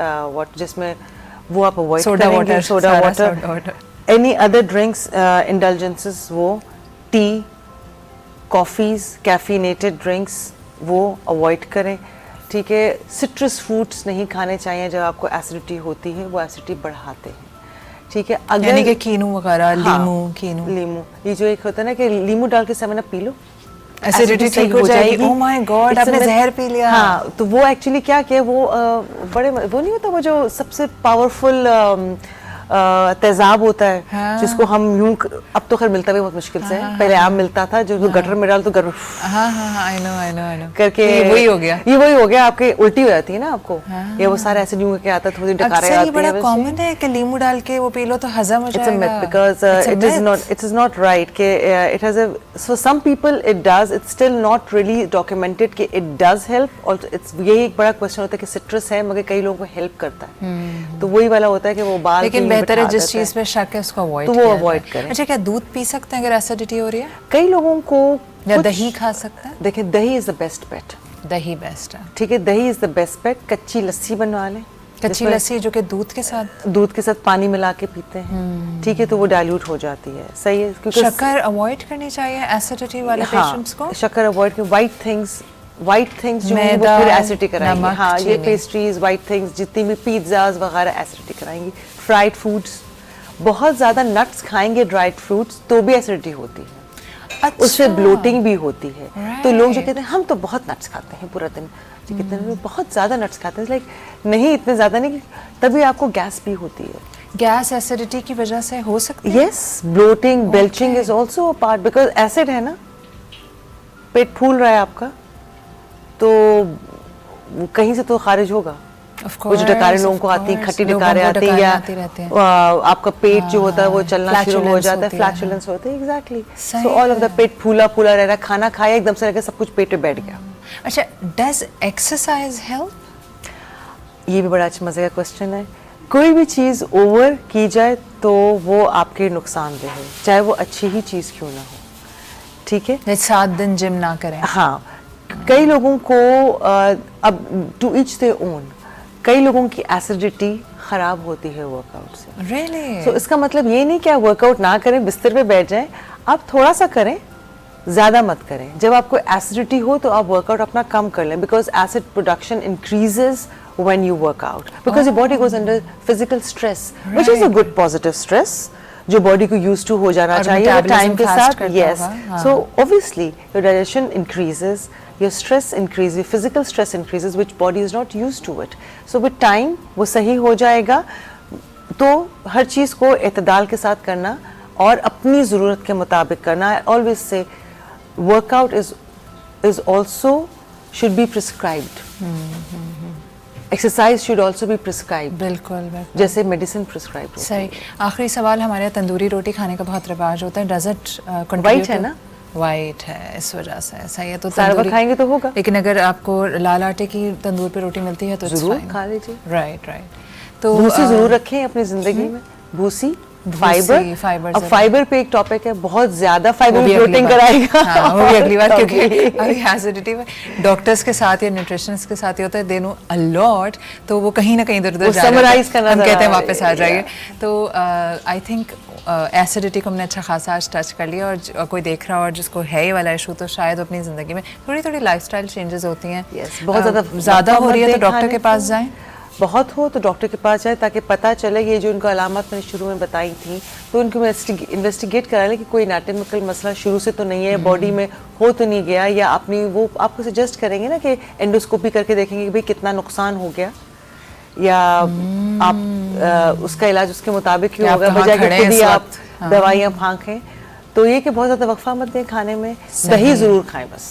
जिसमें वो आप अवॉइड सोडा करेंगे। वाटर, सोडा सारा water, soda water. Any other drinks, indulgences, वो टी, कॉफ़ीज़, कैफीनेटेड ड्रिंक्स वो अवॉइड करें। ठीक है, सिट्रस फ्रूट्स नहीं खाने चाहिए जब आपको एसिडिटी होती है, वो एसिडिटी बढ़ाते हैं। ठीक है, अगर यानी कि कीनू वगैरह, हाँ, लीमू, ये जो एक होता है ना कि लीमू डाल के 7 अप पी लो, एसिडिटी ठीक हो जाएगी। ओह माय गॉड, आपने जहर पी लिया। हाँ, तो वो एक्चुअली क्या किया, वो वो नहीं होता, वो जो सबसे पावरफुल तेजाब होता है, हाँ। जिसको हम यूं अब तो खैर मिलता भी बहुत मुश्किल से है, पहले आम मिलता था जो गटर में डाल तो गर्म हाँ हाँ हाँ, आई नो करके ये वही हो गया। ये वही हो गया, आपके उल्टी हो जाती है ना आपको, या वो सारा एसिड यूं के आता, थोड़ी डकारें अक्सर ये आती बड़ा है। कॉमन है कि लीमू डाल के वो पी लो तो हजम हो It's a जाएगा। myth because It's a it is not right कि it has a, so some people it does, it's still not really documented कि it does help, और it's यही एक बड़ा क्वेश्चन होता है कि सिट्रस है मगर कई लोगों को हेल्प करता है, तो वही वाला होता है कि वो बाल लेकिन बेहतर है जिस चीज पे शक है उसको अवॉइड तो वो avoid करें। अच्छा, क्या दूध पी सकते हैं अगर एसिडिटी हो रही है, कई लोगों को या कुछ- दही खा सकते हैं? देखिए, दही इज द बेस्ट बेट। दही बेस्ट है। ठीक है, दही इज द बेस्ट बेट। कच्ची लस्सी बनवा लें, कच्ची जिसमें लस्सी जो कि दूध के साथ, दूध के साथ पानी मिला के पीते हैं, ठीक है, तो वो डाइल्यूट हो जाती है, सही है, क्योंकि शक्कर अवॉइड करनी चाहिए एसिडिटी वाले पेशेंट्स को। शक्कर अवॉइड कर, वाइट थिंग्स जो हैं वो मैदा, पूरे एसिडिटी कराएंगे। नमक, हाँ, ये चीनी। पेस्ट्रीज, वाइट थिंग्स, जितनी भी पिज्जाज वगैरह एसिडिटी कराएंगी। फ्राइड फूड्स, बहुत ज़्यादा नट्स खाएंगे, ड्राइड फ्रूट्स, तो भी एसिडिटी होती है, अच्छा। उससे ब्लोटिंग भी होती है। तो लोग जो Right. कहते हैं हम तो बहुत नट्स खाते हैं पूरा दिन, जो कितने लोग बहुत ज़्यादा नट्स खाते हैं, लाइक नहीं, इतने ज़्यादा नहीं, तभी आपको गैस भी होती है। गैस एसिडिटी की वजह से हो सकती है। Yes, bloating, belching is also a part, because acid है ना, पेट फूल रहा है आपका, तो कहीं से तो खारिज होगा। Of कुछ course, डकारें लोगों of को आती हैं, course. खट्टी लोगों डकारें को आती हैं, डकारें या आती रहती हैं। आपका पेट जो होता है वो चलना शुरू हो Flatulence जाता है, होती है, फ्लैचुलेंस होते हैं, एग्जैक्टली। सही सो ऑल ऑफ द है। पेट फूला फूला रह रहा है, खाना खाया एकदम से लगे सब कुछ पेट पे बैठ गया। अच्छा, डज एक्सरसाइज हेल्प? ये भी बड़ा अच्छा मजे का क्वेश्चन है। कोई भी चीज़ ओवर की जाए तो वो आपके नुकसानदेह है, चाहे वो अच्छी ही चीज़ क्यों ना हो, ठीक है। जैसे 7 दिन जिम ना करें। हाँ, कई लोगों को अब टू ईच देयर ओन, कई लोगों की एसिडिटी खराब होती है वर्कआउट से। रियली? तो इसका मतलब ये नहीं कि आप वर्कआउट ना करें, बिस्तर पे बैठ जाएं, आप थोड़ा सा करें, ज़्यादा मत करें। जब आपको एसिडिटी हो तो आप वर्कआउट अपना कम कर लें, because acid production increases when you work out, because your body goes under physical stress, which is a good positive stress जो बॉडी को यूज टू हो जाना और चाहिए metabolism टाइम के fast साथ। करता यस, होगा, so obviously your digestion increases, your stress increase, your physical stress increases which body is not used to it. So with time वो सही हो जाएगा। तो हर चीज़ को एतदाल के साथ करना और अपनी ज़रूरत के मुताबिक करना। I always say workout is also should be prescribed, exercise should also be prescribed, बिल्कुल बिल्कुल। जैसे मेडिसिन प्रिस्क्राइब होती है। सही। आखिरी सवाल, हमारे यहाँ तंदूरी रोटी खाने का बहुत रिवाज होता है, डज इट White है ना? वाइट है, इस वजह से सही है। तो सारा वक्त तंदूरी खाएंगे तो होगा। लेकिन अगर आपको लाल आटे की तंदूर पे रोटी मिलती है तो जरूर खा लीजिए। Right right. तो भूसी जरूर रखें अपनी जिंदगी में, भूसी, फाइबर। फाइबर अब फाइबर पे एक टॉपिक है, बहुत ज्यादा फाइबर वो भी अगली ब्लोटिंग बार। कराएगा। हाँ, वो भी अगली बार, क्योंकि Okay. अभी एसिडिटी में डॉक्टर्स के साथ या न्यूट्रिशनिस्ट के साथ ही होता है, दे नो अ लॉट, तो वो कहीं ना कहीं इधर उधर वो जा रहे summarize होते हैं। करना हम जरा- कहते हैं वापस आ जाइए। Yeah. तो आई थिंक एसिडिटी को हमने अच्छा खासा आज टच कर लिया, और कोई देख रहा हो और जिसको है ये वाला इशू, तो शायद अपनी ज़िंदगी में थोड़ी थोड़ी लाइफस्टाइल चेंजेस होती हैं। Yes, बहुत ज़्यादा हो रही है तो डॉक्टर के पास जाएं। बहुत हो तो डॉक्टर के पास जाए, ताकि पता चले ये जो इनको अलामत मैंने शुरू में बताई थी, तो उनको इन्वेस्टिगेट करा लें कि कोई एनाटॉमिकल मसला शुरू से तो नहीं है, बॉडी में हो तो नहीं गया, या अपनी वो आपको सजेस्ट करेंगे ना कि एंडोस्कोपी करके देखेंगे कि भाई कितना नुकसान हो गया, या आप उसका इलाज उसके मुताबिक ही कि आप होगा, कहाँ बजाय कि खड़े हैं खुद ही इस आप वक्त। हाँ। दवाइयाँ फांकें। तो ये कि बहुत ज़्यादा वक्फा मत दें खाने में, दही ज़रूर खाएं बस।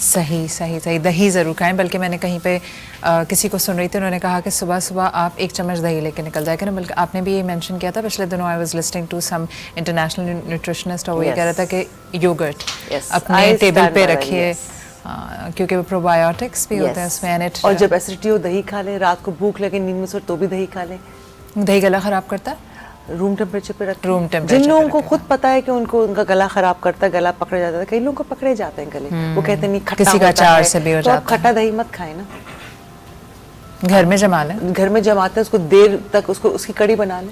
सही सही सही, दही ज़रूर खाएं। बल्कि मैंने कहीं पे किसी को सुन रही थी, उन्होंने कहा कि सुबह सुबह आप 1 चम्मच दही लेके निकल जाए करें। बल्कि आपने भी ये मेंशन किया था पिछले दिनों, I was listening to some international nutritionist, और वो ये कह रहा था कि योगर्ट Yes, अपने I टेबल stand पे by that, रखिए, yes. क्योंकि वो प्रोबायोटिक्स भी होते हैं Yes. उसमें। एंड और जब एसिडिटी हो दही खा ले, रात को भूख लगे नींद में सो तो भी दही खा ले। दही गला ख़राब करता है। रूम टेम्परेचर पे रखें। रूम टेम्परेचर जिन पे लोगों को रखें। खुद पता है कि उनका गला खराब करता है, गला पकड़ जाता है, कई लोगों को पकड़े जाते हैं गले, वो कहते हैं नहीं खट्टा किसी का होता अचार है, से भी हो तो आप जाता है। खट्टा दही मत खाएं ना, घर में जमा लें। घर में जमाते हैं उसको, देर तक उसकी कड़ी बना लें,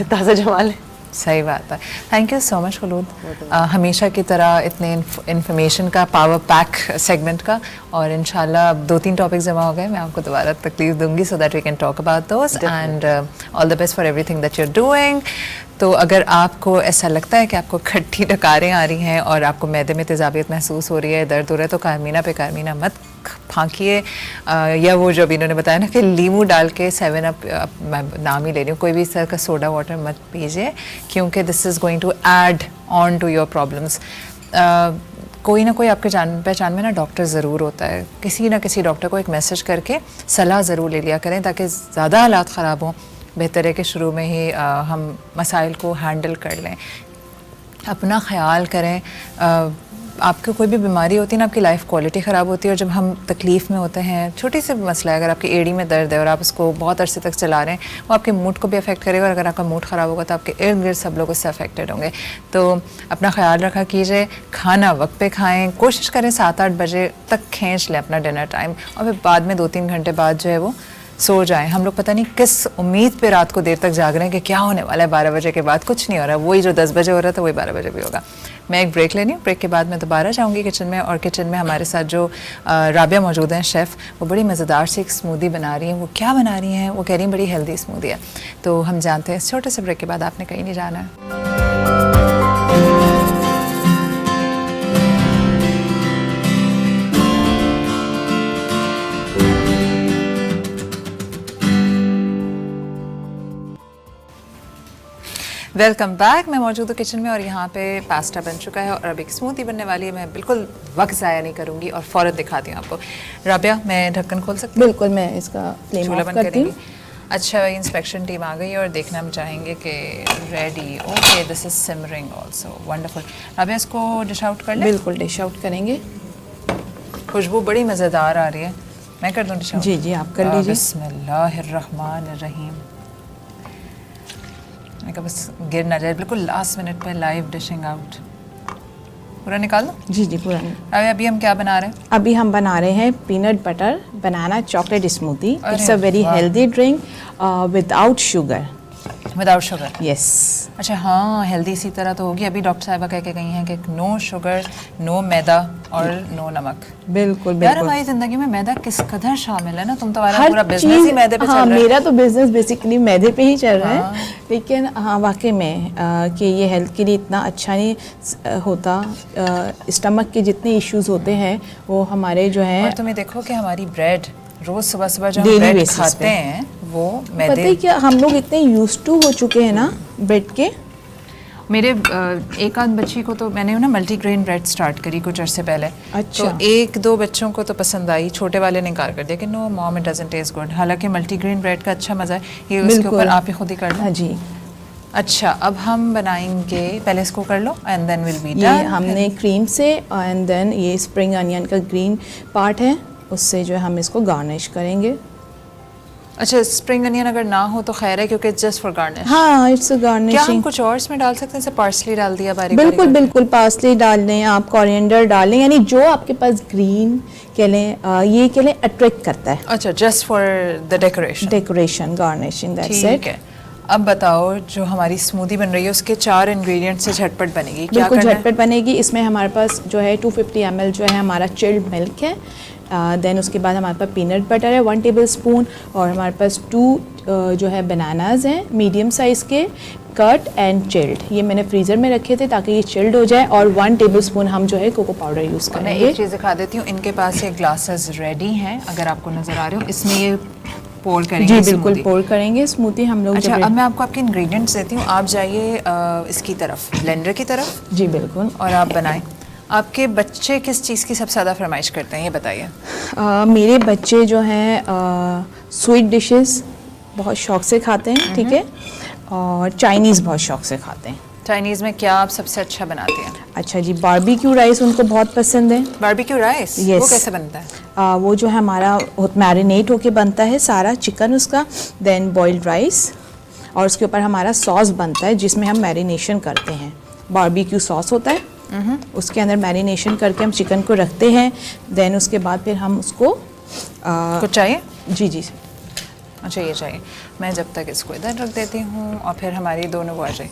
ताज़ा जमा लें। सही बात है। थैंक यू सो मच खलूद, हमेशा की तरह इतने इन्फॉर्मेशन का पावर पैक सेगमेंट का। और इंशाल्लाह अब 2-3 टॉपिक जमा हो गए, मैं आपको दोबारा तकलीफ दूंगी so that we can talk about those. And all the best for everything that you are doing. तो अगर आपको ऐसा लगता है कि आपको खट्टी डकारें आ रही हैं और आपको मैदे में तेज़ाबियत महसूस हो रही है, दर्द हो रहा है, तो कारमीना पे कारमीना मत फांकिए, या वो जो अभी इन्होंने बताया ना कि लीमू डाल के 7 अप, मैं नाम ही ले रही हूँ, कोई भी इस तरह का सोडा वाटर मत पीजिए, क्योंकि this is going to add on to your problems. कोई ना कोई आपके जान पहचान में ना डॉक्टर ज़रूर होता है, किसी ना किसी डॉक्टर को एक मैसेज करके सलाह ज़रूर ले लिया करें, ताकि ज़्यादा हालात ख़राब हों, बेहतर है कि शुरू में ही हम मसाइल को हैंडल कर लें। अपना ख्याल करें। आपको कोई भी बीमारी होती है ना, आपकी लाइफ क्वालिटी ख़राब होती है, और जब हम तकलीफ़ में होते हैं, छोटी सी मसला है, अगर आपकी एड़ी में दर्द है और आप उसको बहुत अरसे तक चला रहे हैं, वो आपके मूड को भी अफेक्ट करेगा, और अगर आपका मूड ख़राब होगा तो आपके इर्द गिर्द सब लोग उससे अफेक्टेड होंगे। तो अपना ख्याल रखा कीजिए, खाना वक्त पे खाएँ, कोशिश करें 7-8 बजे तक खींच लें अपना डिनर टाइम, और फिर बाद में 2-3 घंटे बाद जो है वो सो जाएं। हम लोग पता नहीं किस उम्मीद पे रात को देर तक जाग रहे हैं कि क्या होने वाला है 12 बजे के बाद, कुछ नहीं हो रहा है, वही जो 10 बजे हो रहा था वही 12 बजे भी होगा। मैं एक ब्रेक लेनी हूँ, ब्रेक के बाद मैं दोबारा जाऊँगी किचन में, और किचन में हमारे साथ जो राबिया मौजूद हैं शेफ़, वो बड़ी मज़ेदार सी एक स्मूदी बना रही हैं। वो क्या बना रही हैं, वो कह रही हैं बड़ी हेल्दी स्मूदी है। तो हम जानते हैं इस छोटे से ब्रेक के बाद, आपने कहीं नहीं जाना है। Welcome back. मैं मौजूद हूँ किचन में, और यहाँ पे पास्ता बन चुका है और अब एक स्मूदी बनने वाली है। मैं बिल्कुल वक्त ज़ाया नहीं करूँगी और फ़ौरन दिखाती हूँ आपको। राबिया, मैं ढक्कन खोल सकती हूँ? बिल्कुल, मैं इसका फ्लेम चूल्हा ऑफ बंद करती हूँ। करेंगी। अच्छा, इंस्पेक्शन टीम आ गई है और देखना हम चाहेंगे कि ready. Okay, this is simmering also, wonderful. Rabia, इसको डिश आउट कर लें? बिल्कुल डिश आउट करेंगे। खुशबू बड़ी मज़ेदार आ रही है। मैं कर दूँ डिश आउट? जी जी, आप कर लीजिए। बिस्मिल्लाहिर्रहमानिर्रहीम। मैं कहा बस गिर ना जाए, बिल्कुल लास्ट मिनट पे लाइव डिशिंग आउट। पूरा निकाल दो? जी जी, पूरा नहीं। अभी हम क्या बना रहे हैं? अभी हम बना रहे हैं peanut butter banana chocolate smoothie. It's a very वाह। Healthy drink without sugar. Without sugar? Yes. अच्छा, हाँ, हेल्दी इसी तरह तो होगी। अभी डॉक्टर साहिबा कह के गई हैं कि नो शुगर, नो मैदा और नो नमक। बिल्कुल यार, बिल्कुल। हमारी जिंदगी में मैदा किस कदर शामिल है ना। तुम तो हमारा हर पूरा बिजनेस ही मैदे पे हाँ, चल रहा है। मेरा तो बिजनेस बेसिकली मैदे पे ही चल रहा है, लेकिन हाँ वाकई में कि ये हेल्थ के लिए इतना अच्छा नहीं होता। स्टमक के जितने इश्यूज होते हैं वो हमारे जो हैं। और तुम्हें देखो कि हमारी ब्रेड रोज सुबह सुबह जो हम Daily ब्रेड basis खाते पे। हैं वो पता मैदे। है क्या, हम लोग इतने यूज्ड टू हो चुके हैं ना ब्रेड के। मेरे एक आध बच्ची को तो मैंने ना मल्टीग्रेन ब्रेड स्टार्ट करी कुछ अर्से पहले। अच्छा। तो 1-2 बच्चों को तो पसंद आई, छोटे वाले ने इनकार कर दिया कि no mom, it doesn't taste good. हालांकि मल्टीग्रेन ब्रेड का अच्छा मज़ा है। ये उसके बिल्कुल। ऊपर आप ही खुद ही कर लो। हाँ जी, अच्छा, अब हम बनाएंगे, पहले इसको कर लो एंड देन विल बी ये डन। हमने क्रीम से एंड देन ये स्प्रिंग अनियन का ग्रीन पार्ट है, उससे जो है हम इसको गार्निश करेंगे। अच्छा, स्प्रिंग अनियन अगर ना हो तो खैर है, क्योंकि जस्ट फॉर गार्निश। हाँ, इट्स क्या हम गार्निशिंग। कुछ और इसमें डाल सकते हैं? जैसे पार्सली डाल दिया बारीक बिल्कुल बारीक बिल्कुल, पार्सली डाल लें आप, कोरिएंडर डाल लें, यानी जो आपके पास ग्रीन कह लें, ये कह लें अट्रैक्ट करता है। अच्छा, just for the decoration. Decoration, garnishing, that's ठीक इट। है। अब बताओ, जो हमारी स्मूदी बन रही है उसके 4 इंग्रेडिएंट से झटपट बनेगी, क्या बिल्कुल करना है? झटपट बनेगी। इसमें हमारे पास जो है 250 ml जो है हमारा चिल्ड मिल्क है, देन उसके बाद हमारे पास पीनट बटर है 1 टेबल स्पून, और हमारे पास 2 जो है बनानाज हैं मीडियम साइज़ के, कट एंड चिल्ड। ये मैंने फ्रीज़र में रखे थे ताकि ये चिल्ड हो जाए, और 1 टेबल स्पून हम जो है कोको पाउडर यूज़ मैं करेंगे। एक चीज़ दिखा देती हूँ, इनके पास ये ग्लासेस रेडी हैं, अगर आपको नज़र आ रहे हो। इसमें ये पोर करेंगे जी बिल्कुल, smoothie। पोर करेंगे स्मूदी हम लोग। अच्छा, जब अब मैं आपको आपके इंग्रेडिएंट्स देती हूँ, आप जाइए इसकी तरफ, ब्लेंडर की तरफ, जी बिल्कुल। और आप बनाएं। आपके बच्चे किस चीज़ की सबसे ज़्यादा फरमाइश करते हैं, ये बताइए। मेरे बच्चे जो हैं स्वीट डिशेस बहुत शौक से खाते हैं, ठीक है, और चाइनीज़ बहुत शौक से खाते हैं। चाइनीज़ में क्या आप सबसे अच्छा बनाती हैं? अच्छा जी, बारबेक्यू राइस उनको बहुत पसंद है। Barbecue rice? Yes. वो कैसे बनता है? वो जो है हमारा मैरिनेट होके बनता है सारा चिकन उसका, देन बॉइल्ड राइस, और उसके ऊपर हमारा सॉस बनता है जिसमें हम मैरिनेशन करते हैं। बारबेक्यू सॉस होता है, उसके अंदर मैरिनेशन करके हम चिकन को रखते हैं, देन उसके बाद फिर हम उसको कुछ चाहिए? जी जी। अच्छा ये चाहिए। मैं जब तक इसको इधर रख देती हूँ और फिर हमारी दोनों वो आ जाए।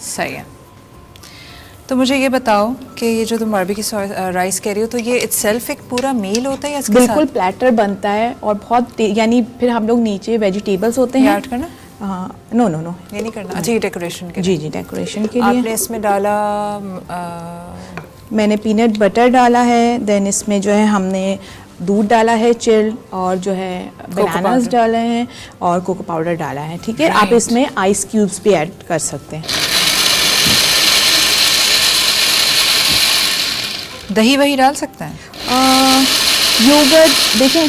सही है। तो मुझे ये बताओ कि ये जो तुम बारबेक्यू राइस कह रही हो, तो ये इटसेल्फ एक पूरा मील होता है या इसके बिल्कुल साथ? प्लेटर बनता है और बहुत यानी फिर हम लोग नीचे वेजिटेबल्स होते हैं। ऐड करना? नो नो नो, ये नहीं करना। अच्छा ये डेकोरेशन के जी जी, डेकोरेशन के लिए आपने इसमें डाला मैंने पीनट बटर डाला है, देन इसमें जो है हमने दूध डाला है चिल्ड, और जो है बनानास पाउडर डाले हैं और कोको पाउडर डाला है, ठीक है। आप इसमें आइस क्यूब्स भी ऐड कर सकते हैं। दही वही डाल सकते हैं? योगर्ट देखें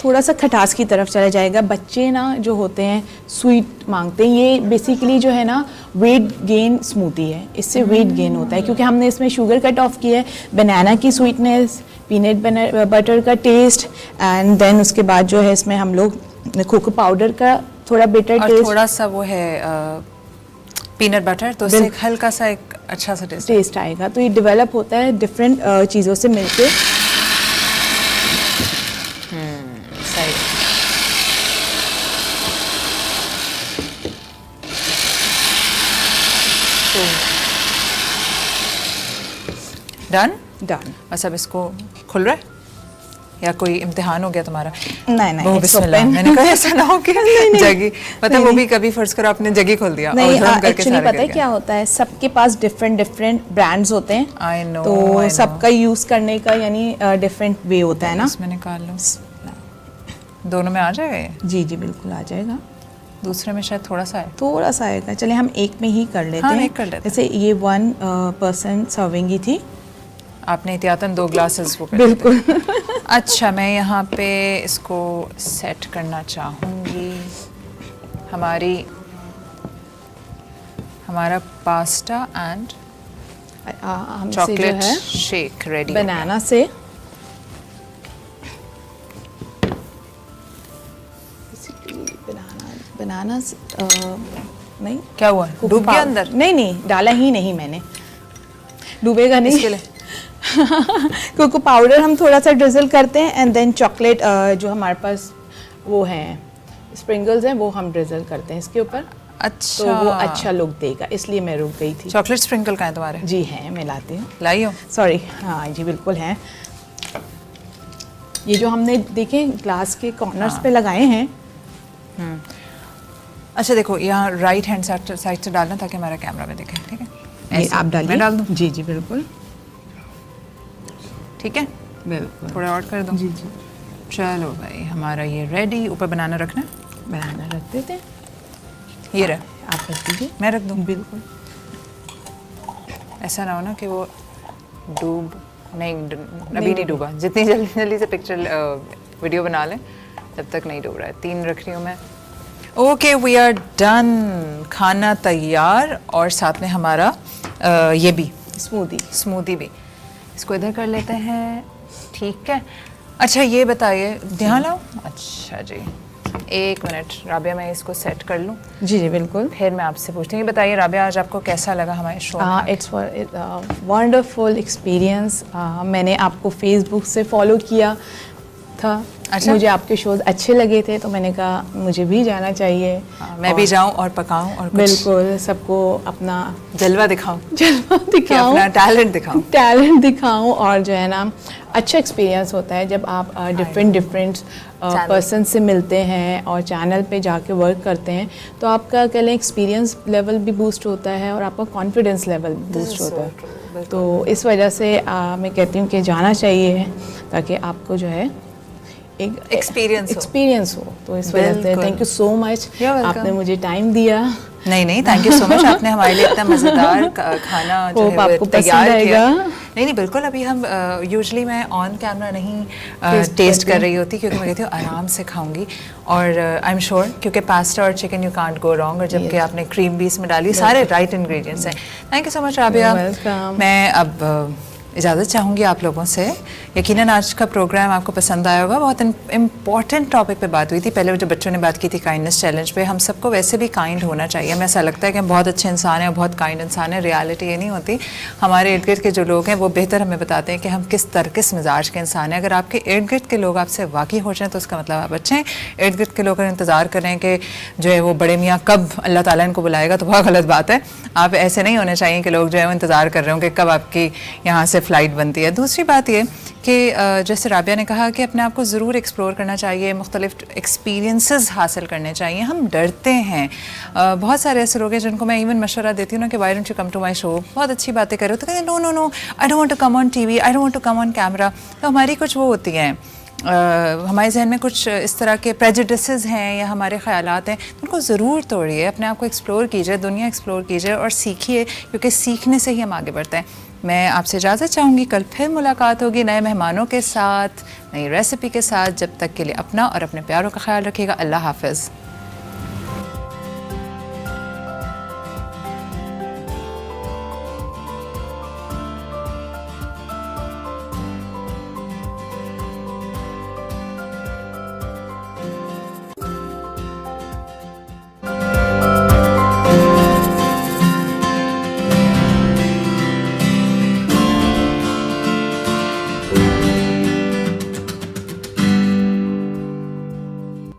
थोड़ा सा खटास की तरफ चला जाएगा। बच्चे ना जो होते हैं स्वीट मांगते हैं। ये बेसिकली जो है ना वेट गेन स्मूदी है, इससे वेट गेन होता है क्योंकि हमने इसमें शुगर कट ऑफ किया है, बनाना की स्वीटनेस, पीनट बटर का टेस्ट, एंड देन उसके बाद जो है इसमें हम लोग कोको पाउडर का थोड़ा बिटर और टेस्ट, थोड़ा सा वो है पीनट बटर, तो उससे एक हल्का सा एक अच्छा सा टेस्ट आएगा। तो ये डेवलप होता है डिफरेंट चीज़ों से मिलके। सही। डन? डन। बस अब इसको खुल रहा है या कोई इम्तिहान हो गया तुम्हारा? नहीं वो it's बिस्मिल्लाह। open। मैंने कहा ऐसा ना हो कि जगी, पता वो भी कभी फर्ज करो आपने जगी खोल दिया। नहीं, और हम करके एक्चुअली सारे पता है कर क्या होता है, सबके पास डिफरेंट डिफरेंट ब्रांड्स होते हैं। I know, तो I know। सबका यूज करने का यानी डिफरेंट वे होता है ना। इसमें निकाल लो। दोनों में आ जाएगा ये? जी जी बिल्कुल आ जाएगा। दूसरे में शायद थोड़ा सा है। थोड़ा सा आएगा, चले हम एक में ही कर लेते हाँ, हैं। एक कर लेते हैं। जैसे ये 1 पर्सन सर्विंग ही थी। आपने एहतियातन 2 ग्लासेस वो कर बिल्कुल। दिए। अच्छा मैं यहाँ पे इसको सेट करना चाहूँगी। हमारा पास्ता एंड हमसे जो चॉकलेट है शेक रेडी बनाना से बनाना नहीं क्या हुआ? डूब गया अंदर? नहीं नहीं, डाला ही नहीं मैंने, डूबेगा नहीं इसके लिए कोको पाउडर हम थोड़ा सा ड्रिजल करते हैं, एंड देन चॉकलेट जो हमारे पास वो हैं स्प्रिंगल्स हैं वो हम ड्रिजल करते हैं इसके ऊपर। अच्छा तो वो अच्छा लुक देगा, इसलिए मैं रुक गई थी। चॉकलेट स्प्रिंकल कहाँ है तुम्हारे? जी हैं, मैं लाती हूँ। लाई हो? सॉरी, हाँ जी बिल्कुल हैं। ये जो हमने देखे ग्लास के कॉर्नर्स पे लगाए हैं। अच्छा देखो यहाँ राइट हैंड साइड से डालना ताकि हमारा कैमरा में दिखे, ठीक है? ये ऐसे। आप डालिए। मैं डाल दूँ? जी जी बिल्कुल ठीक है, बिल्कुल। थोड़ा और कर दूँ? जी जी। चलो भाई हमारा ये रेडी। ऊपर बनाना रखना है? बनाना रख देते हैं। ये रहा। आप रख दीजिए। मैं रख दूँ? बिल्कुल। ऐसा ना हो ना कि वो डूब नहीं, अभी नहीं डूबा। जितनी जल्दी जल्दी से पिक्चर वीडियो बना लें तब तक नहीं डूब रहा है। 3 रख रही हूँ मैं। Okay we are done. खाना तैयार और साथ में हमारा ये भी स्मूदी भी। इसको इधर कर लेते हैं, ठीक है? अच्छा ये बताइए, ध्यान लाओ। अच्छा जी 1 मिनट राबिया, मैं इसको सेट कर लूँ। जी जी बिल्कुल। फिर मैं आपसे पूछती हूँ। ये बताइए राबिया, आज आपको कैसा लगा हमारे शो? It's wonderful experience. मैंने आपको फेसबुक से फॉलो किया था। अच्छा? मुझे आपके शोज अच्छे लगे थे तो मैंने कहा मुझे भी जाना चाहिए। मैं भी जाऊं और पकाऊं और कुछ बिल्कुल सबको अपना जलवा दिखाऊं, दिखाऊं, अपना टैलेंट दिखाऊं और जो है ना अच्छा एक्सपीरियंस होता है जब आप डिफरेंट पर्सन से मिलते हैं और चैनल पे जाके वर्क करते हैं तो आपका कह लें एक्सपीरियंस लेवल भी बूस्ट होता है और आपका कॉन्फिडेंस लेवल बूस्ट होता है। तो इस वजह से मैं कहती हूँ कि जाना चाहिए ताकि आपको जो है एक एक्सपीरियंस हो। तो इस वजह से थैंक यू सो मच, आपने मुझे टाइम दिया। नहीं थैंक यू सो मच, आपने हमारे लिए इतना मज़ेदार खाना जो है वो तैयार किया। नहीं बिल्कुल, अभी हम यूजुअली मैं ऑन कैमरा नहीं टेस्ट कर रही होती, क्योंकि मैं कहती हूँ आराम से खाऊंगी, और आई एम श्योर क्योंकि पास्ता और chicken you can't go wrong, और जबकि आपने क्रीम भी इसमें डाली, सारे राइट इंग्रेडिएंट्स हैं। Thank you so much Rabia. मैं अब इजाज़त चाहूँगी आप लोगों से। यकीनन आज का प्रोग्राम आपको पसंद आया होगा। बहुत इम्पॉर्टेंट टॉपिक पे बात हुई थी। पहले जो बच्चों ने बात की थी काइंडनेस चैलेंज पे, हम सबको वैसे भी काइंड होना चाहिए। हमें ऐसा लगता है कि हम बहुत अच्छे इंसान हैं, बहुत काइंड इंसान हैं। रियलिटी ये नहीं होती। हमारे इर्द गिर्द के जो लोग हैं वो बेहतर हमें बताते हैं कि हम किस मिजाज के इंसान हैं। अगर आपके इर्द गिर्द के लोग आपसे वाकई हो जाएँ तो उसका मतलब आप अच्छे हैं। इर्द गिर्द के लोग अगर इंतज़ार करें कि जो है वो बड़े मियाँ कब अल्लाह ताला इनको बुलाएगा, तो बहुत गलत बात है। आप ऐसे नहीं होने चाहिए कि लोग जो है वो इंतज़ार कर रहे हों कि कब आपकी यहाँ से फ़्लाइट बनती है। दूसरी बात ये कि जैसे राबिया ने कहा कि अपने आप को ज़रूर एक्सप्लोर करना चाहिए, मुख्तलिफ एक्सपीरियंसेस हासिल करने चाहिए। हम डरते हैं, बहुत सारे ऐसे लोग हैं जिनको मैं इवन मशवरा देती हूँ ना कि why don't you come to my show, बहुत अच्छी बातें कर रहे हो, तो कहते हैं no I don't want to come on TV, I don't want to come on camera. तो हमारी कुछ वो होती हैं, हमारे जहन में कुछ इस तरह के प्रेजुडिसेस हैं या हमारे ख्यालात हैं, उनको ज़रूर तोड़िए, अपने आप को एक्सप्लोर कीजिए, दुनिया एक्सप्लोर कीजिए और सीखिए, क्योंकि सीखने से ही हम आगे बढ़ते हैं। मैं आपसे इजाज़त चाहूँगी, कल फिर मुलाकात होगी नए मेहमानों के साथ, नई रेसिपी के साथ। जब तक के लिए अपना और अपने प्यारों का ख्याल रखिएगा। अल्लाह हाफ़िज़।